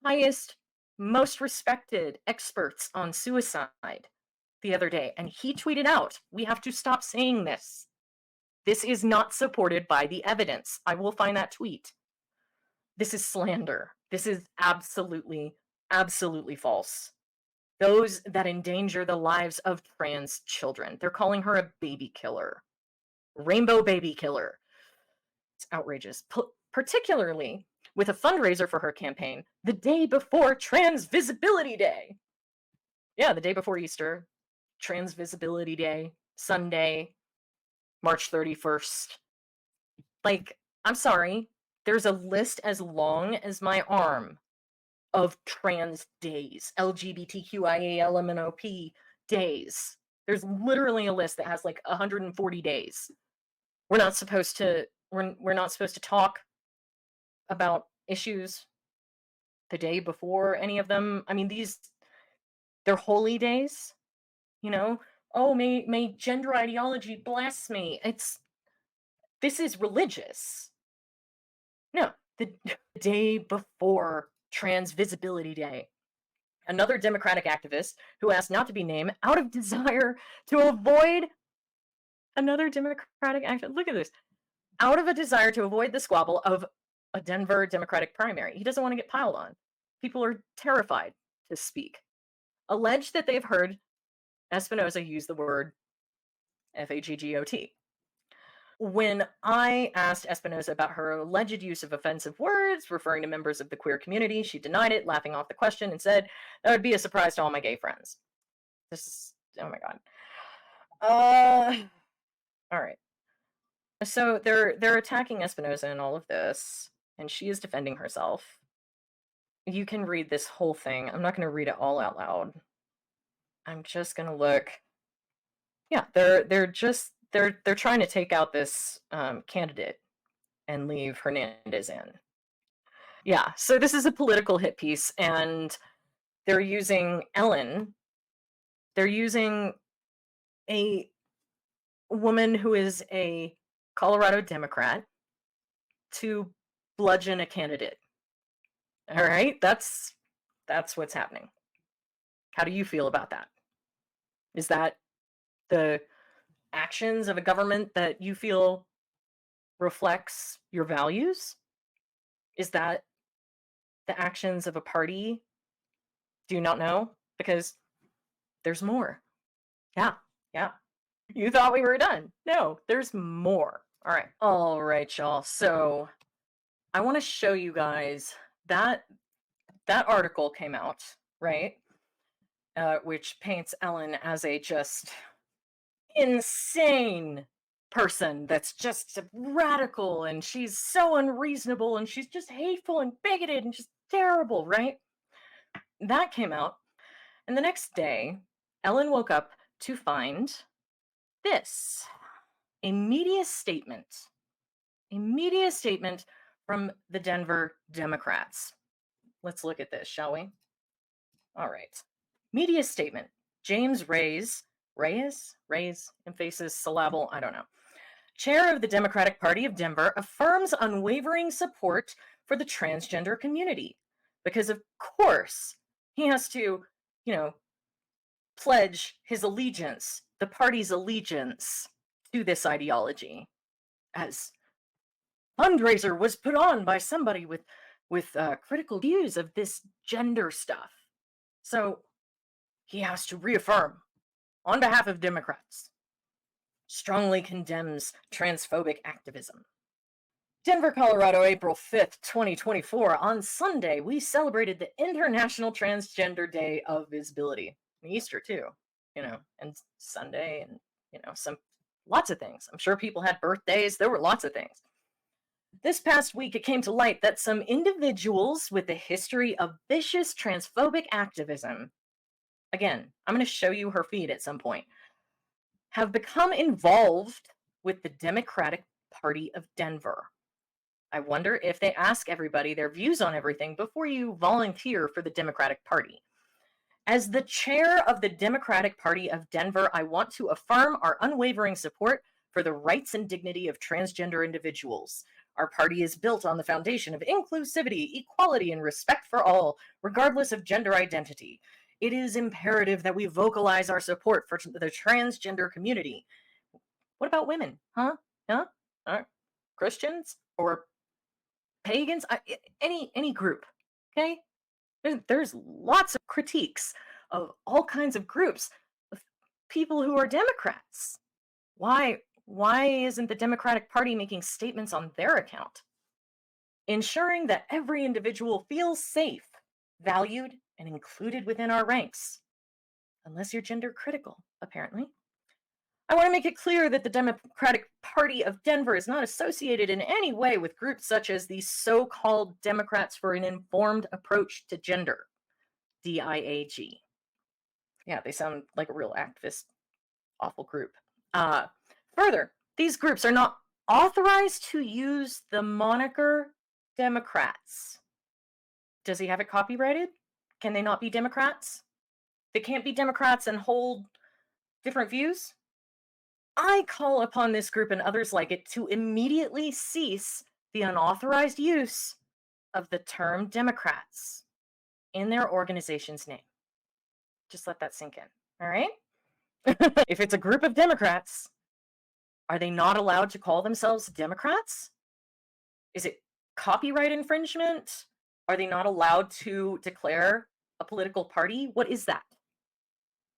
highest, most respected experts on suicide the other day, and he tweeted out, we have to stop saying this. This is not supported by the evidence. I will find that tweet. This is slander. This is absolutely, absolutely false. those that endanger the lives of trans children. They're calling her a baby killer, rainbow baby killer. It's outrageous, particularly with a fundraiser for her campaign the day before Trans Visibility Day. Yeah, the day before Easter, Trans Visibility Day, Sunday, March 31st. Like, I'm sorry, there's a list as long as my arm of trans days, LGBTQIA days. There's literally a list that has like 140 days. We're not supposed to we're not supposed to talk about issues the day before any of them. I mean, they're holy days, you know. Oh, may gender ideology bless me. This is religious. No, the day before Trans Visibility Day, another Democratic activist who asked not to be named out of desire to avoid another Democratic activist. Look at this. Out of a desire to avoid the squabble of a Denver Democratic primary. He doesn't want to get piled on. People are terrified to speak. Alleged that they've heard Espinoza use the word FAGGOT. When I asked Espinoza about her alleged use of offensive words referring to members of the queer community, she denied it, laughing off the question, and said, "That would be a surprise to all my gay friends." This is, oh my God. All right. So they're attacking Espinoza in all of this, and she is defending herself. You can read this whole thing. I'm not going to read it all out loud. I'm just going to look. Yeah, they're trying to take out this candidate and leave Hernandez in. Yeah, so this is a political hit piece, and they're using Ellen. They're using a woman who is a Colorado Democrat to bludgeon a candidate. All right, that's what's happening. How do you feel about that? Is that the actions of a government that you feel reflects your values? Is that the actions of a party? Do you not know? Because there's more. Yeah. You thought we were done. No, there's more. All right, y'all. So I want to show you guys that article came out, right? Which paints Ellen as a just insane person that's just radical, and she's so unreasonable, and she's just hateful and bigoted and just terrible, right? That came out, and the next day, Ellen woke up to find this, a media statement from the Denver Democrats. Let's look at this, shall we? All right. Media statement. James Reyes, emphasis, syllable, I don't know. Chair of the Democratic Party of Denver affirms unwavering support for the transgender community. Because of course, he has to, pledge his allegiance, the party's allegiance to this ideology, as fundraiser was put on by somebody with critical views of this gender stuff. So he has to reaffirm on behalf of Democrats, strongly condemns transphobic activism. Denver, Colorado, April 5th, 2024. On Sunday, we celebrated the International Transgender Day of Visibility. And Easter too, and Sunday, and lots of things. I'm sure people had birthdays. There were lots of things. This past week, it came to light that some individuals with a history of vicious transphobic activism, again, I'm going to show you her feed at some point, have become involved with the Democratic Party of Denver. I wonder if they ask everybody their views on everything before you volunteer for the Democratic Party. As the chair of the Democratic Party of Denver, I want to affirm our unwavering support for the rights and dignity of transgender individuals. Our party is built on the foundation of inclusivity, equality, and respect for all, regardless of gender identity. It is imperative that we vocalize our support for the transgender community. What about women? Huh? Christians or pagans? Any group, okay? There's lots of critiques of all kinds of groups of people who are Democrats. Why isn't the Democratic Party making statements on their account? Ensuring that every individual feels safe, valued, and included within our ranks. Unless you're gender critical, apparently. I want to make it clear that the Democratic Party of Denver is not associated in any way with groups such as the so-called Democrats for an Informed Approach to Gender, DIAG. Yeah, they sound like a real activist, awful group. Further, these groups are not authorized to use the moniker Democrats. Does he have it copyrighted? Can they not be Democrats? They can't be Democrats and hold different views? I call upon this group and others like it to immediately cease the unauthorized use of the term Democrats in their organization's name. Just let that sink in, all right? If it's a group of Democrats, are they not allowed to call themselves Democrats? Is it copyright infringement? Are they not allowed to declare a political party? What is that?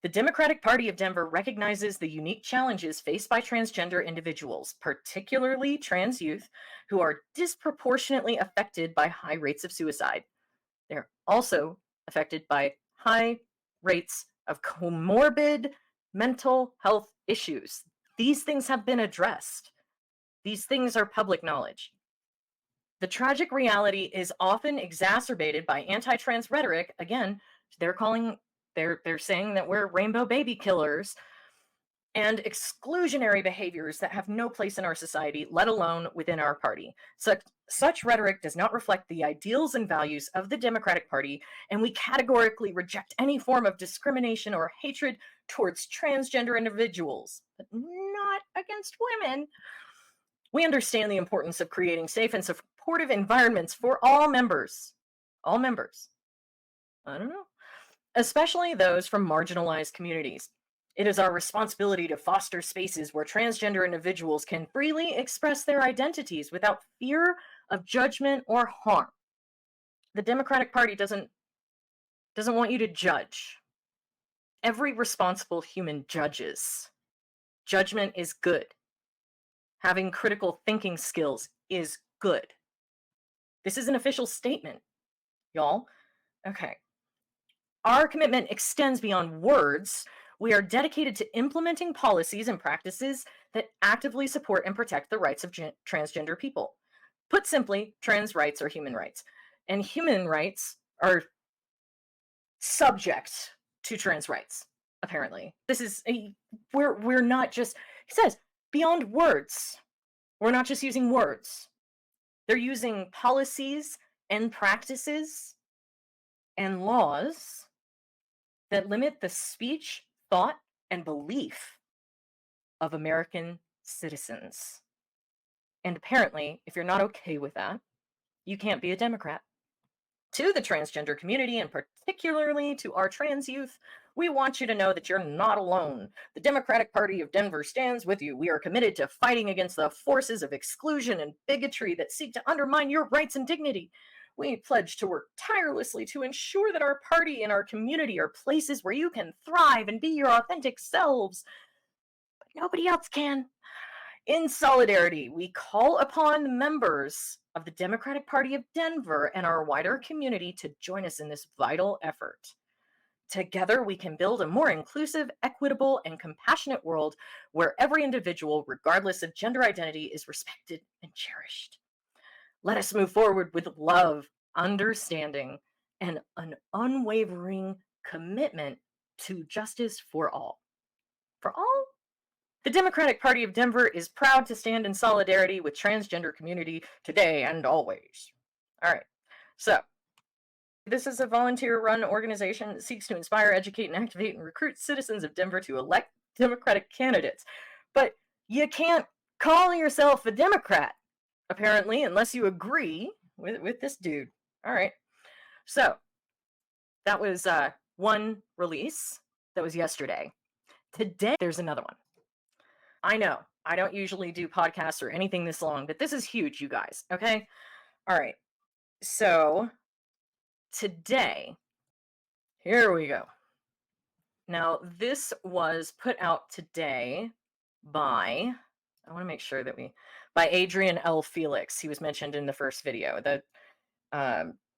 The Democratic Party of Denver recognizes the unique challenges faced by transgender individuals, particularly trans youth, who are disproportionately affected by high rates of suicide. They're also affected by high rates of comorbid mental health issues. These things have been addressed. These things are public knowledge. The tragic reality is often exacerbated by anti-trans rhetoric. Again, they're saying that we're rainbow baby killers and exclusionary behaviors that have no place in our society, let alone within our party. Such rhetoric does not reflect the ideals and values of the Democratic Party, and we categorically reject any form of discrimination or hatred towards transgender individuals, but not against women. We understand the importance of creating safe and supportive environments for all members. All members. I don't know. Especially those from marginalized communities. It is our responsibility to foster spaces where transgender individuals can freely express their identities without fear of judgment or harm. The Democratic Party doesn't want you to judge. Every responsible human judges. Judgment is good. Having critical thinking skills is good. This is an official statement, y'all. Okay. Our commitment extends beyond words. We are dedicated to implementing policies and practices that actively support and protect the rights of transgender people. Put simply, trans rights are human rights, and human rights are subject to trans rights, apparently. We're not just, he says, beyond words. We're not just using words. They're using policies and practices and laws that limit the speech, thought, and belief of American citizens. And apparently, if you're not okay with that, you can't be a Democrat. To the transgender community, and particularly to our trans youth, we want you to know that you're not alone. The Democratic Party of Denver stands with you. We are committed to fighting against the forces of exclusion and bigotry that seek to undermine your rights and dignity. We pledge to work tirelessly to ensure that our party and our community are places where you can thrive and be your authentic selves, but nobody else can. In solidarity, we call upon the members of the Democratic Party of Denver and our wider community to join us in this vital effort. Together, we can build a more inclusive, equitable, and compassionate world where every individual, regardless of gender identity, is respected and cherished. Let us move forward with love, understanding, and an unwavering commitment to justice for all. For all? The Democratic Party of Denver is proud to stand in solidarity with transgender community today and always. All right. So, this is a volunteer-run organization that seeks to inspire, educate, and activate and recruit citizens of Denver to elect Democratic candidates. But you can't call yourself a Democrat, apparently, unless you agree with this dude. All right. So, that was one release. That was yesterday. Today, there's another one. I know, I don't usually do podcasts or anything this long, but this is huge, you guys, okay? All right. So, today, here we go. Now, this was put out today by, I want to make sure that by Adrian L. Felix. He was mentioned in the first video. That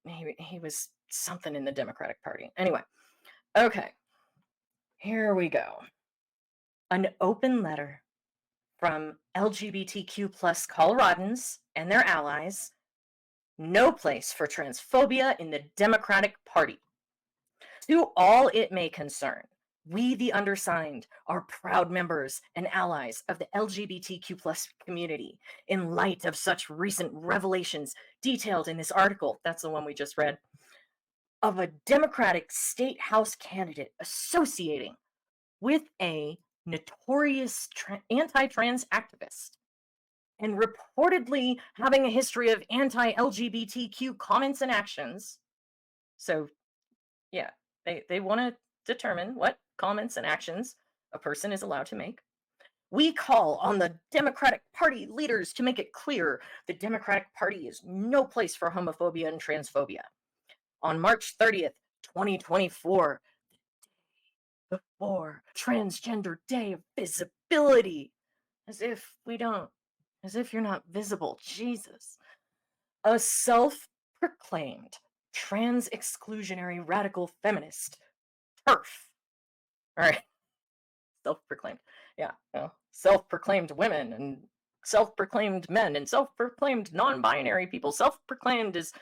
he was something in the Democratic Party. Anyway, okay, here we go. An open letter from LGBTQ plus Coloradans and their allies. No place for transphobia in the Democratic Party. To all it may concern, we, the undersigned, are proud members and allies of the LGBTQ plus community. In light of such recent revelations detailed in this article, that's the one we just read, of a Democratic state house candidate associating with a notorious anti-trans activist and reportedly having a history of anti-LGBTQ comments and actions. So, yeah, they want to determine what comments and actions a person is allowed to make. We call on the Democratic Party leaders to make it clear the Democratic Party is no place for homophobia and transphobia. On March 30th, 2024, before Transgender Day of Visibility, as if you're not visible, Jesus. A self-proclaimed trans exclusionary radical feminist, TERF. All right, self-proclaimed. Yeah, well, self-proclaimed women and self-proclaimed men and self-proclaimed non-binary people. Self-proclaimed is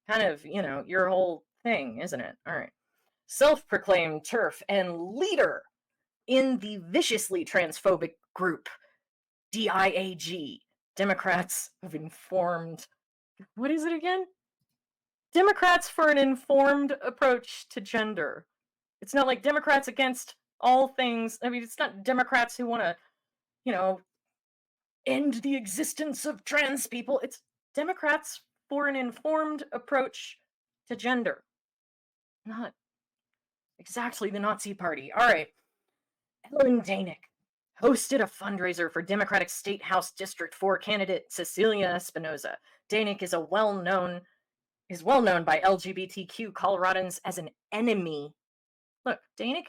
kind of, your whole thing, isn't it? All right. Self-proclaimed TERF and leader in the viciously transphobic group DIAG, Democrats of Informed. What is it again? Democrats for an Informed Approach to Gender. It's not like Democrats against all things. I mean, it's not Democrats who want to, end the existence of trans people. It's Democrats for an informed approach to gender. Not exactly the Nazi Party. All right. Ellen Danik hosted a fundraiser for Democratic State House District 4 candidate Cecilia Espinoza. Danik is well known by LGBTQ Coloradans as an enemy. Look, Danik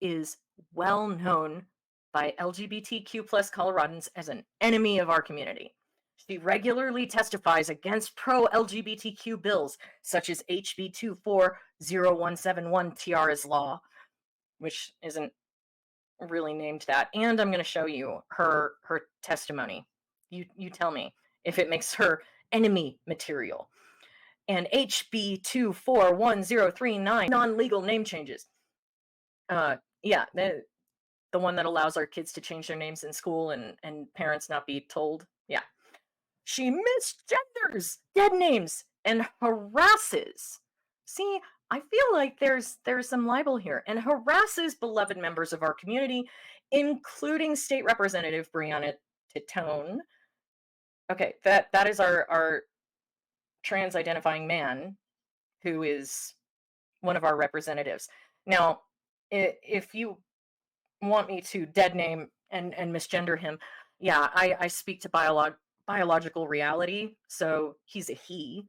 is well known by LGBTQ plus Coloradans as an enemy of our community. She regularly testifies against pro-LGBTQ bills, such as HB 240171 Tiara's Law, which isn't really named that. And I'm going to show you her testimony. You tell me if it makes her enemy material. And HB 241039 non-legal name changes. Yeah, the one that allows our kids to change their names in school and parents not be told. Yeah. She misgenders dead names and harasses. See, I feel like there's some libel here, and harasses beloved members of our community, including State Representative Breonna Titone. Okay, that is our trans identifying man who is one of our representatives. Now, if you want me to dead name and misgender him, yeah, I speak to biological reality, so he's a he,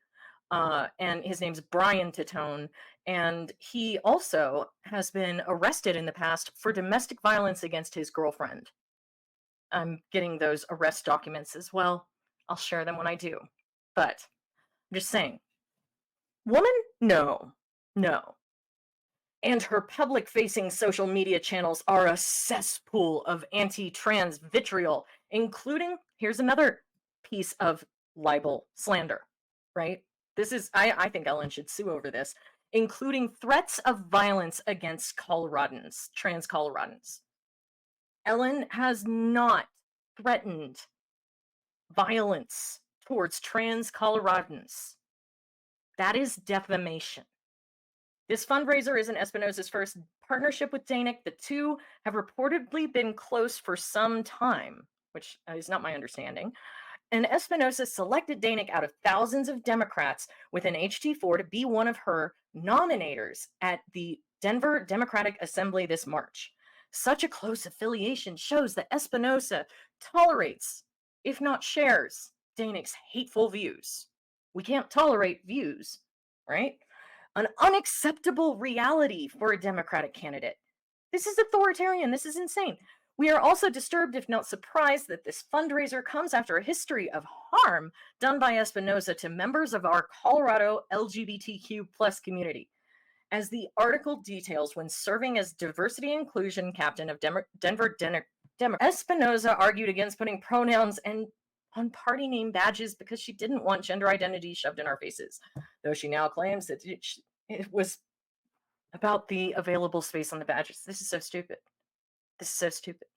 and his name's Brian Titone, and he also has been arrested in the past for domestic violence against his girlfriend. I'm getting those arrest documents as well. I'll share them when I do. But I'm just saying, woman, no. And her public-facing social media channels are a cesspool of anti-trans vitriol, including, here's another piece of libel slander, right? This is, I think Ellen should sue over this, including threats of violence against Coloradans, trans Coloradans. Ellen has not threatened violence towards trans Coloradans. That is defamation. This fundraiser isn't Espinoza's first partnership with Danik. The two have reportedly been close for some time, which is not my understanding. And Espinoza selected Danik out of thousands of Democrats within HT4 to be one of her nominators at the Denver Democratic Assembly this March. Such a close affiliation shows that Espinoza tolerates, if not shares, Danik's hateful views. We can't tolerate views, right? An unacceptable reality for a Democratic candidate. This is authoritarian. This is insane. We are also disturbed, if not surprised, that this fundraiser comes after a history of harm done by Espinoza to members of our Colorado LGBTQ plus community. As the article details, when serving as diversity inclusion captain of Denver Democrats, Espinoza argued against putting pronouns and on party name badges because she didn't want gender identity shoved in our faces, though she now claims that it was about the available space on the badges. This is so stupid. This is so stupid.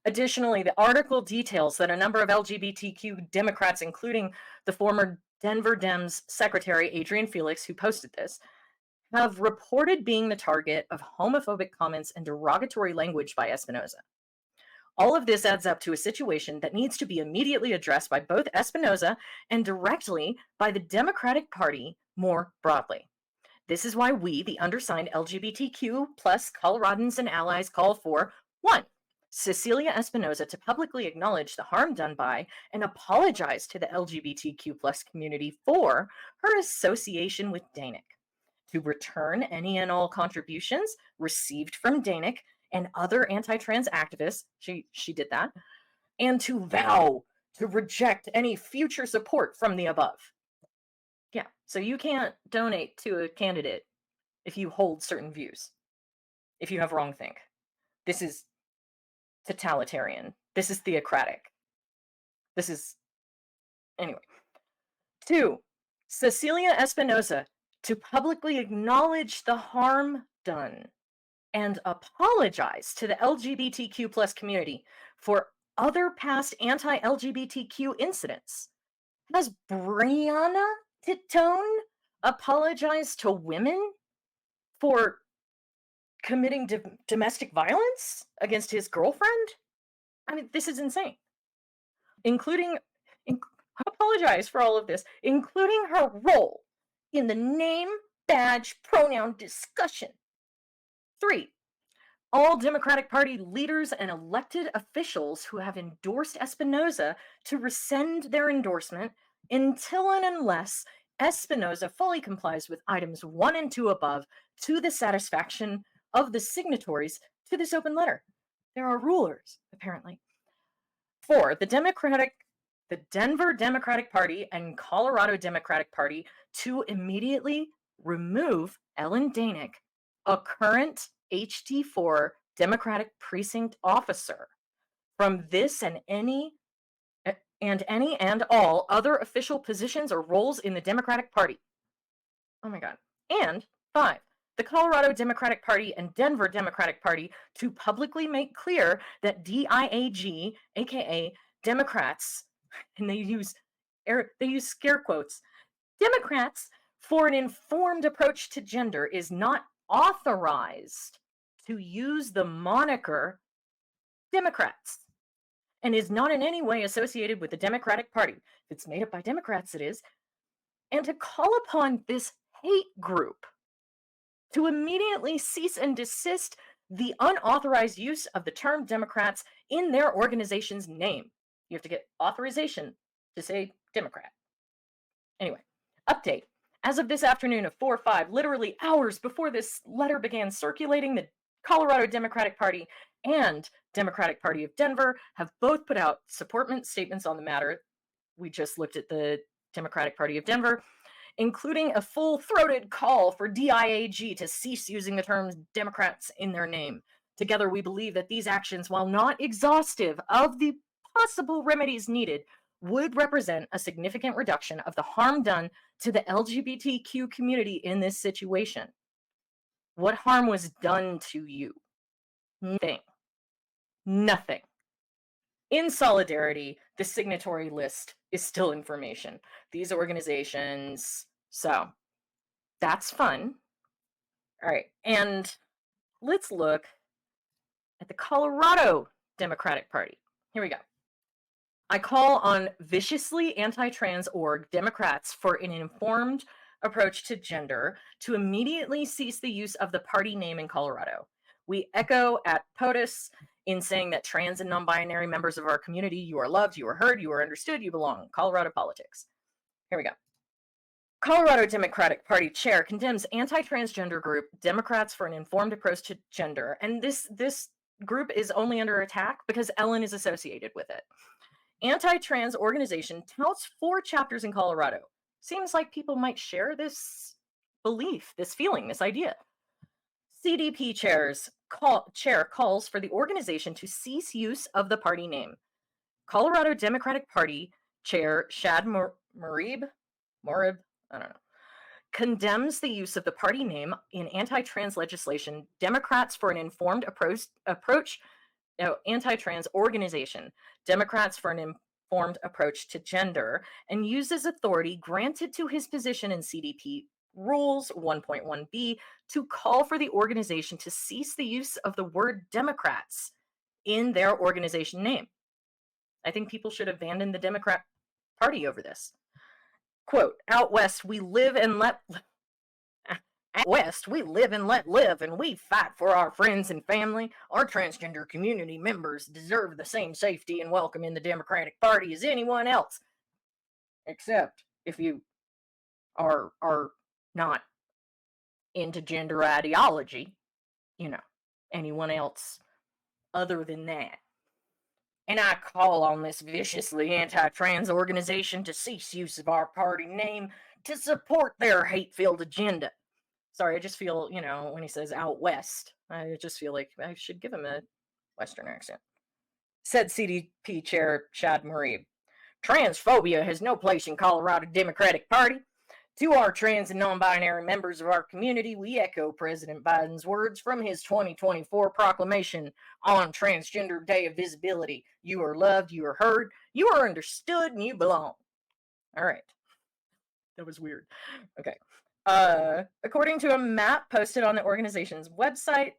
Additionally, the article details that a number of LGBTQ Democrats, including the former Denver Dems secretary Adrian Felix, who posted this, have reported being the target of homophobic comments and derogatory language by Espinoza. All of this adds up to a situation that needs to be immediately addressed by both Espinoza and directly by the Democratic Party more broadly. This is why we, the undersigned LGBTQ plus Coloradans and allies, call for 1. Cecilia Espinoza to publicly acknowledge the harm done by and apologize to the LGBTQ plus community for her association with DANIC, to return any and all contributions received from DANIC and other anti-trans activists, she did that, and to vow to reject any future support from the above. Yeah, so you can't donate to a candidate if you hold certain views, if you have wrongthink. This is totalitarian. This is theocratic. This is... Anyway. 2. Cecilia Espinoza to publicly acknowledge the harm done and apologize to the LGBTQ plus community for other past anti-LGBTQ incidents. Has Brianna Titone apologized to women for committing domestic violence against his girlfriend? I mean, this is insane. Apologize for all of this, including her role in the name, badge, pronoun discussion. 3. All Democratic Party leaders and elected officials who have endorsed Espinoza to rescind their endorsement until and unless Espinoza fully complies with items 1 and 2 above to the satisfaction of the signatories to this open letter. There are rulers, apparently. 4. The Denver Democratic Party and Colorado Democratic Party to immediately remove Ellen Danik, a current HD4 Democratic precinct officer, from this and any and all other official positions or roles in the Democratic Party. Oh my God. And 5. The Colorado Democratic Party and Denver Democratic Party to publicly make clear that DIAG, aka Democrats, and they use scare quotes, Democrats for an informed approach to gender is not authorized to use the moniker Democrats and is not in any way associated with the Democratic Party. If it's made up by Democrats, it is. And to call upon this hate group to immediately cease and desist the unauthorized use of the term Democrats in their organization's name. You have to get authorization to say Democrat. Anyway, update. As of this afternoon of 4/5, literally hours before this letter began circulating, the Colorado Democratic Party and Democratic Party of Denver have both put out support statements on the matter. We just looked at the Democratic Party of Denver, including a full-throated call for DIAG to cease using the terms Democrats in their name. Together, we believe that these actions, while not exhaustive of the possible remedies needed, would represent a significant reduction of the harm done to the LGBTQ community in this situation. What harm was done to you? Nothing. Nothing. In solidarity, the signatory list is still information. These organizations, so that's fun. All right, and let's look at the Colorado Democratic Party. Here we go. I call on viciously anti-trans org Democrats for an informed approach to gender to immediately cease the use of the party name in Colorado. We echo at POTUS in saying that trans and non-binary members of our community, you are loved, you are heard, you are understood, you belong. Colorado politics. Here we go. Colorado Democratic Party chair condemns anti-transgender group Democrats for an informed approach to gender. And this group is only under attack because Ellen is associated with it. Anti-trans organization touts 4 chapters in Colorado. Seems like people might share this belief, this feeling, this idea. CDP chair calls for the organization to cease use of the party name. Colorado Democratic Party chair Shad Morib, I don't know, condemns the use of the party name in anti-trans legislation. Democrats for an informed approach. Anti-trans organization, Democrats for an informed approach to gender, and uses authority granted to his position in CDP Rules 1.1b to call for the organization to cease the use of the word Democrats in their organization name. I think people should abandon the Democrat Party over this. Quote, out west, we live and let live, and we fight for our friends and family. Our transgender community members deserve the same safety and welcome in the Democratic Party as anyone else. Except if you are not into gender ideology, anyone else other than that. And I call on this viciously anti-trans organization to cease use of our party name to support their hate-filled agenda. Sorry, I just feel, when he says out west, I just feel like I should give him a Western accent. Said CDP Chair Shad Morib. Transphobia has no place in Colorado Democratic Party. To our trans and non-binary members of our community, we echo President Biden's words from his 2024 proclamation on Transgender Day of Visibility. You are loved, you are heard, you are understood, and you belong. All right. That was weird. Okay. According to a map posted on the organization's website,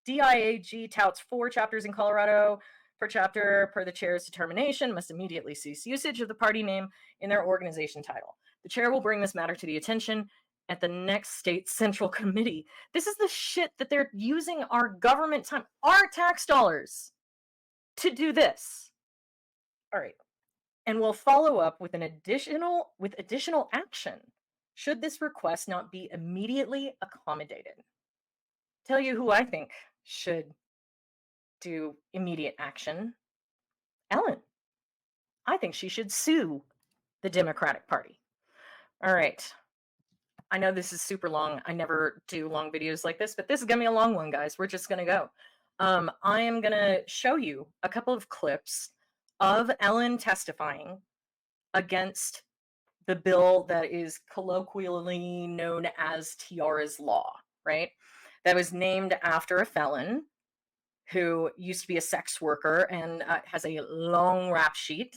DIAG touts 4 chapters in Colorado. Per chapter, per the chair's determination, must immediately cease usage of the party name in their organization title. The chair will bring this matter to the attention at the next state central committee. This is the shit that they're using our government time, our tax dollars, to do this. All right. And we'll follow up with additional action should this request not be immediately accommodated. Tell you who I think should do immediate action. Ellen. I think she should sue the Democratic Party. All right. I know this is super long. I never do long videos like this, but this is going to be a long one, guys. We're just going to go. I am going to show you a couple of clips of Ellen testifying against the bill that is colloquially known as Tiara's Law, right? That was named after a felon who used to be a sex worker and has a long rap sheet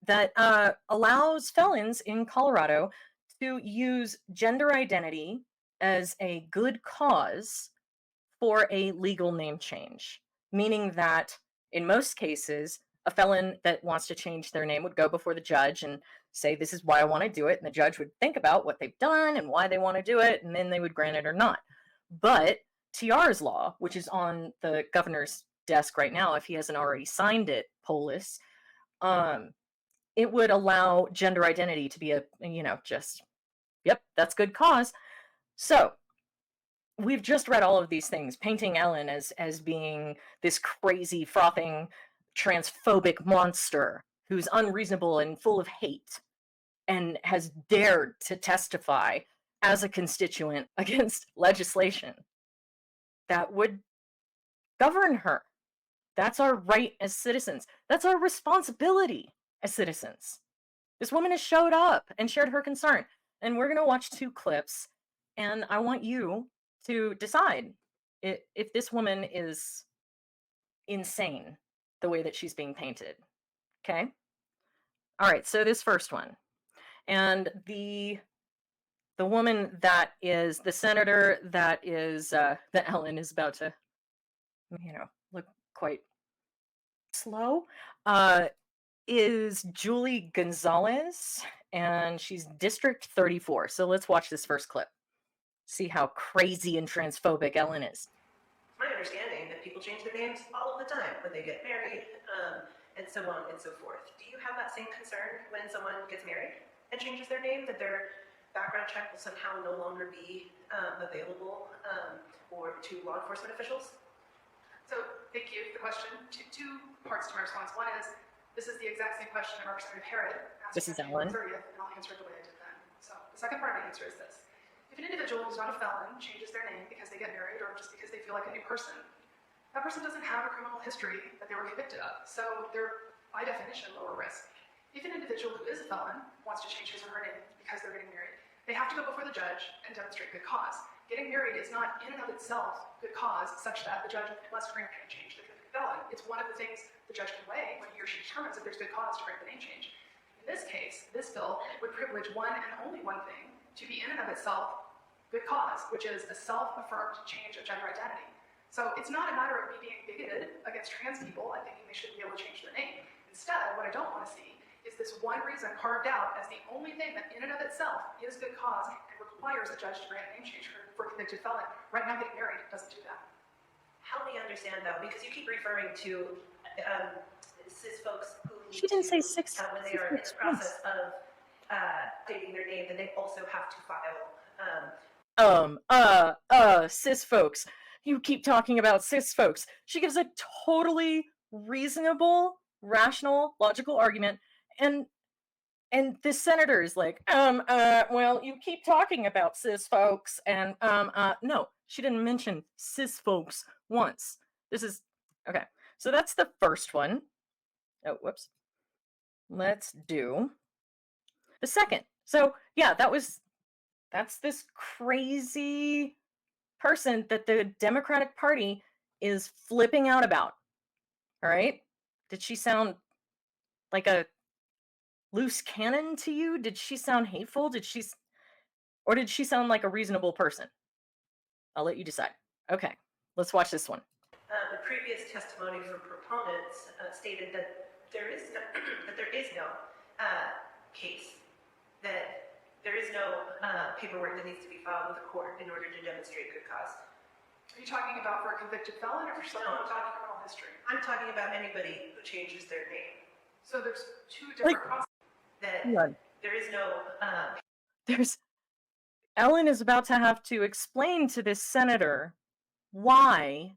that allows felons in Colorado to use gender identity as a good cause for a legal name change, meaning that in most cases, a felon that wants to change their name would go before the judge and say, this is why I want to do it. And the judge would think about what they've done and why they want to do it, and then they would grant it or not. But Tiara's Law, which is on the governor's desk right now, if he hasn't already signed it, Polis, it would allow gender identity to be yep, that's good cause. So we've just read all of these things, painting Ellen as being this crazy, frothing, transphobic monster who's unreasonable and full of hate and has dared to testify as a constituent against legislation that would govern her. That's our right as citizens. That's our responsibility as citizens. This woman has showed up and shared her concern. And we're going to watch 2 clips. And I want you to decide if this woman is insane the way that she's being painted. Okay? All right, so this first one. And the woman that is the senator that is that Ellen is about to look quite slow is Julie Gonzalez, and she's District 34. So let's watch this first clip. See how crazy and transphobic Ellen is. It's my understanding that people change their names all of the time when they get married, and so on and so forth. Do you have that same concern when someone gets married and changes their name, that they're background check will somehow no longer be available or to law enforcement officials? So thank you for the question. Two parts to my response. One is, this is the exact same question that Representative Herod asked This is on January Ellen. 30th, and I'll answer it the way I did then. So the second part of my answer is this. If an individual who's not a felon changes their name because they get married or just because they feel like a new person, that person doesn't have a criminal history that they were convicted of, so they're, by definition, lower risk. If an individual who is a felon wants to change his or her name because they're getting married, they have to go before the judge and demonstrate good cause. Getting married is not in and of itself good cause such that the judge must grant a change to the felon. It's one of the things the judge can weigh when he or she determines if there's good cause to grant the name change. In this case, this bill would privilege one and only one thing to be in and of itself good cause, which is a self-affirmed change of gender identity. So it's not a matter of me being bigoted against trans people and thinking they should be able to change their name. Instead, what I don't want to see is this one reason carved out as the only thing that in and of itself is good cause and requires a judge to grant a name change for a convicted felon. Right now, getting married doesn't do that. Help me understand though, because you keep referring to cis folks who need She didn't to, say six. when they are in the process of updating their name, then they also have to file. Cis folks. You keep talking about cis folks. She gives a totally reasonable, rational, logical argument, and the senator is like, well, you keep talking about cis folks, and no, she didn't mention cis folks once. This is okay. So that's the first one. Oh, whoops. Let's do the second. So yeah, that's this crazy person that the Democratic Party is flipping out about. All right? Did she sound like a loose cannon to you? Did she sound hateful? Or did she sound like a reasonable person? I'll let you decide. Okay, let's watch this one. The previous testimony from proponents stated that there is no, case, that there is no paperwork that needs to be filed with the court in order to demonstrate good cause. Are you talking about for a convicted felon or for someone without criminal history? I'm talking about anybody who changes their name. So there's two different processes. That there is no. Ellen is about to have to explain to this senator why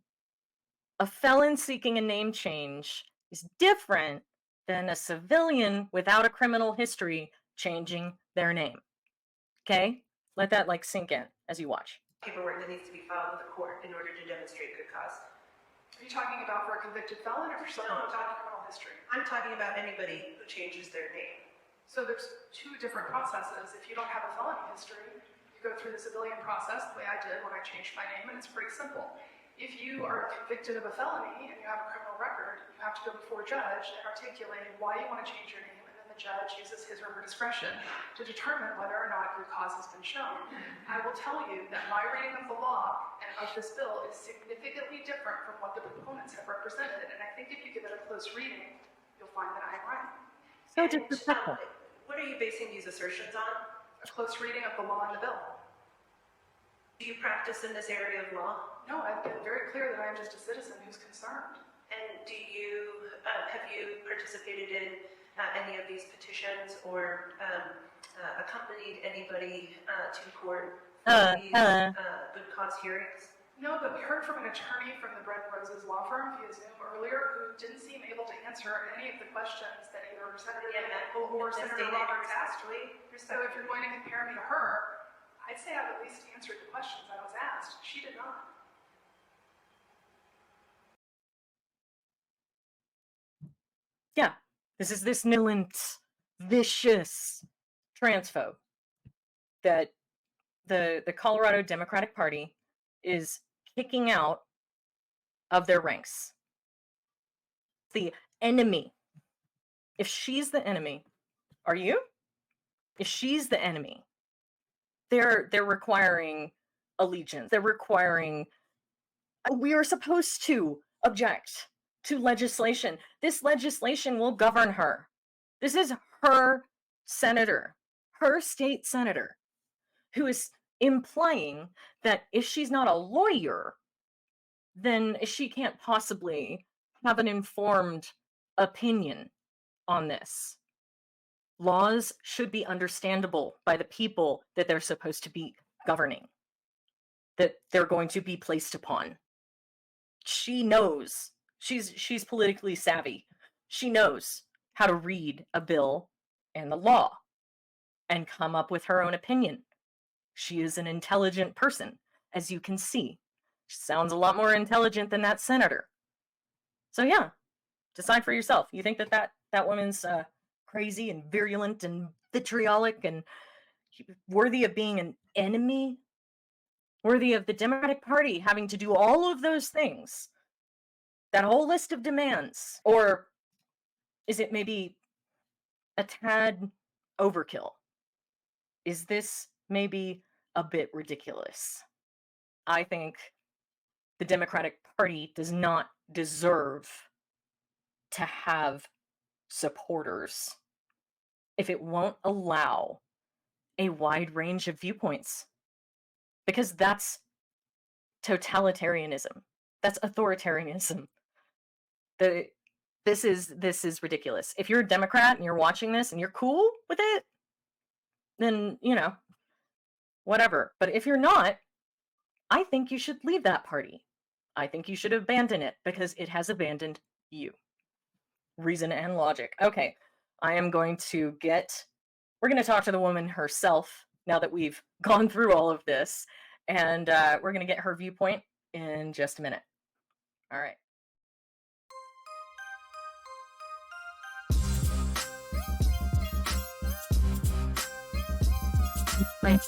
a felon seeking a name change is different than a civilian without a criminal history changing their name. Okay? Let that sink in as you watch. Paperwork that needs to be filed with the court in order to demonstrate good cause. Are you talking about for a convicted felon or for someone without criminal history? I'm talking about anybody who changes their name. So there's two different processes. If you don't have a felony history, you go through the civilian process the way I did when I changed my name, and it's pretty simple. If you are convicted of a felony and you have a criminal record, you have to go before a judge and articulate why you want to change your name, and then the judge uses his or her discretion to determine whether or not good cause has been shown. I will tell you that my reading of the law and of this bill is significantly different from what the proponents have represented, and I think if you give it a close reading, you'll find that I am right. So disrespectful. What are you basing these assertions on? A close reading of the law and the bill. Do you practice in this area of law? No, I've been very clear that I am just a citizen who's concerned. And do you have you participated in any of these petitions or accompanied anybody to court for these good cause hearings? No, but we heard from an attorney from the Bread and Roses law firm via Zoom earlier who didn't seem able to answer any of the questions that either Senator Nickel or Senator Roberts asked. So if you're going to compare me to her, I'd say I've at least answered the questions I was asked. She did not. Yeah, this is this militant, vicious transphobe that the Colorado Democratic Party is kicking out of their ranks. The enemy. If she's the enemy, are you? If she's the enemy, they're requiring allegiance. They're requiring. We are supposed to object to legislation. This legislation will govern her. This is her senator, her state senator, who is implying that if she's not a lawyer, then she can't possibly have an informed opinion on this. Laws should be understandable by the people that they're supposed to be governing, that they're going to be placed upon. She knows. She's politically savvy. She knows how to read a bill and the law and come up with her own opinion. She is an intelligent person, as you can see. She sounds a lot more intelligent than that senator. So yeah, decide for yourself. You think that woman's crazy and virulent and vitriolic and worthy of being an enemy? Worthy of the Democratic Party having to do all of those things? That whole list of demands? Or is it maybe a tad overkill? Is this maybe a bit ridiculous? I think the Democratic Party does not deserve to have supporters if it won't allow a wide range of viewpoints. Because that's totalitarianism. That's authoritarianism. This is ridiculous. If you're a Democrat and you're watching this and you're cool with it, then, whatever. But if you're not, I think you should leave that party. I think you should abandon it because it has abandoned you. Reason and logic. Okay, we're going to talk to the woman herself now that we've gone through all of this, and we're going to get her viewpoint in just a minute. All right. Right.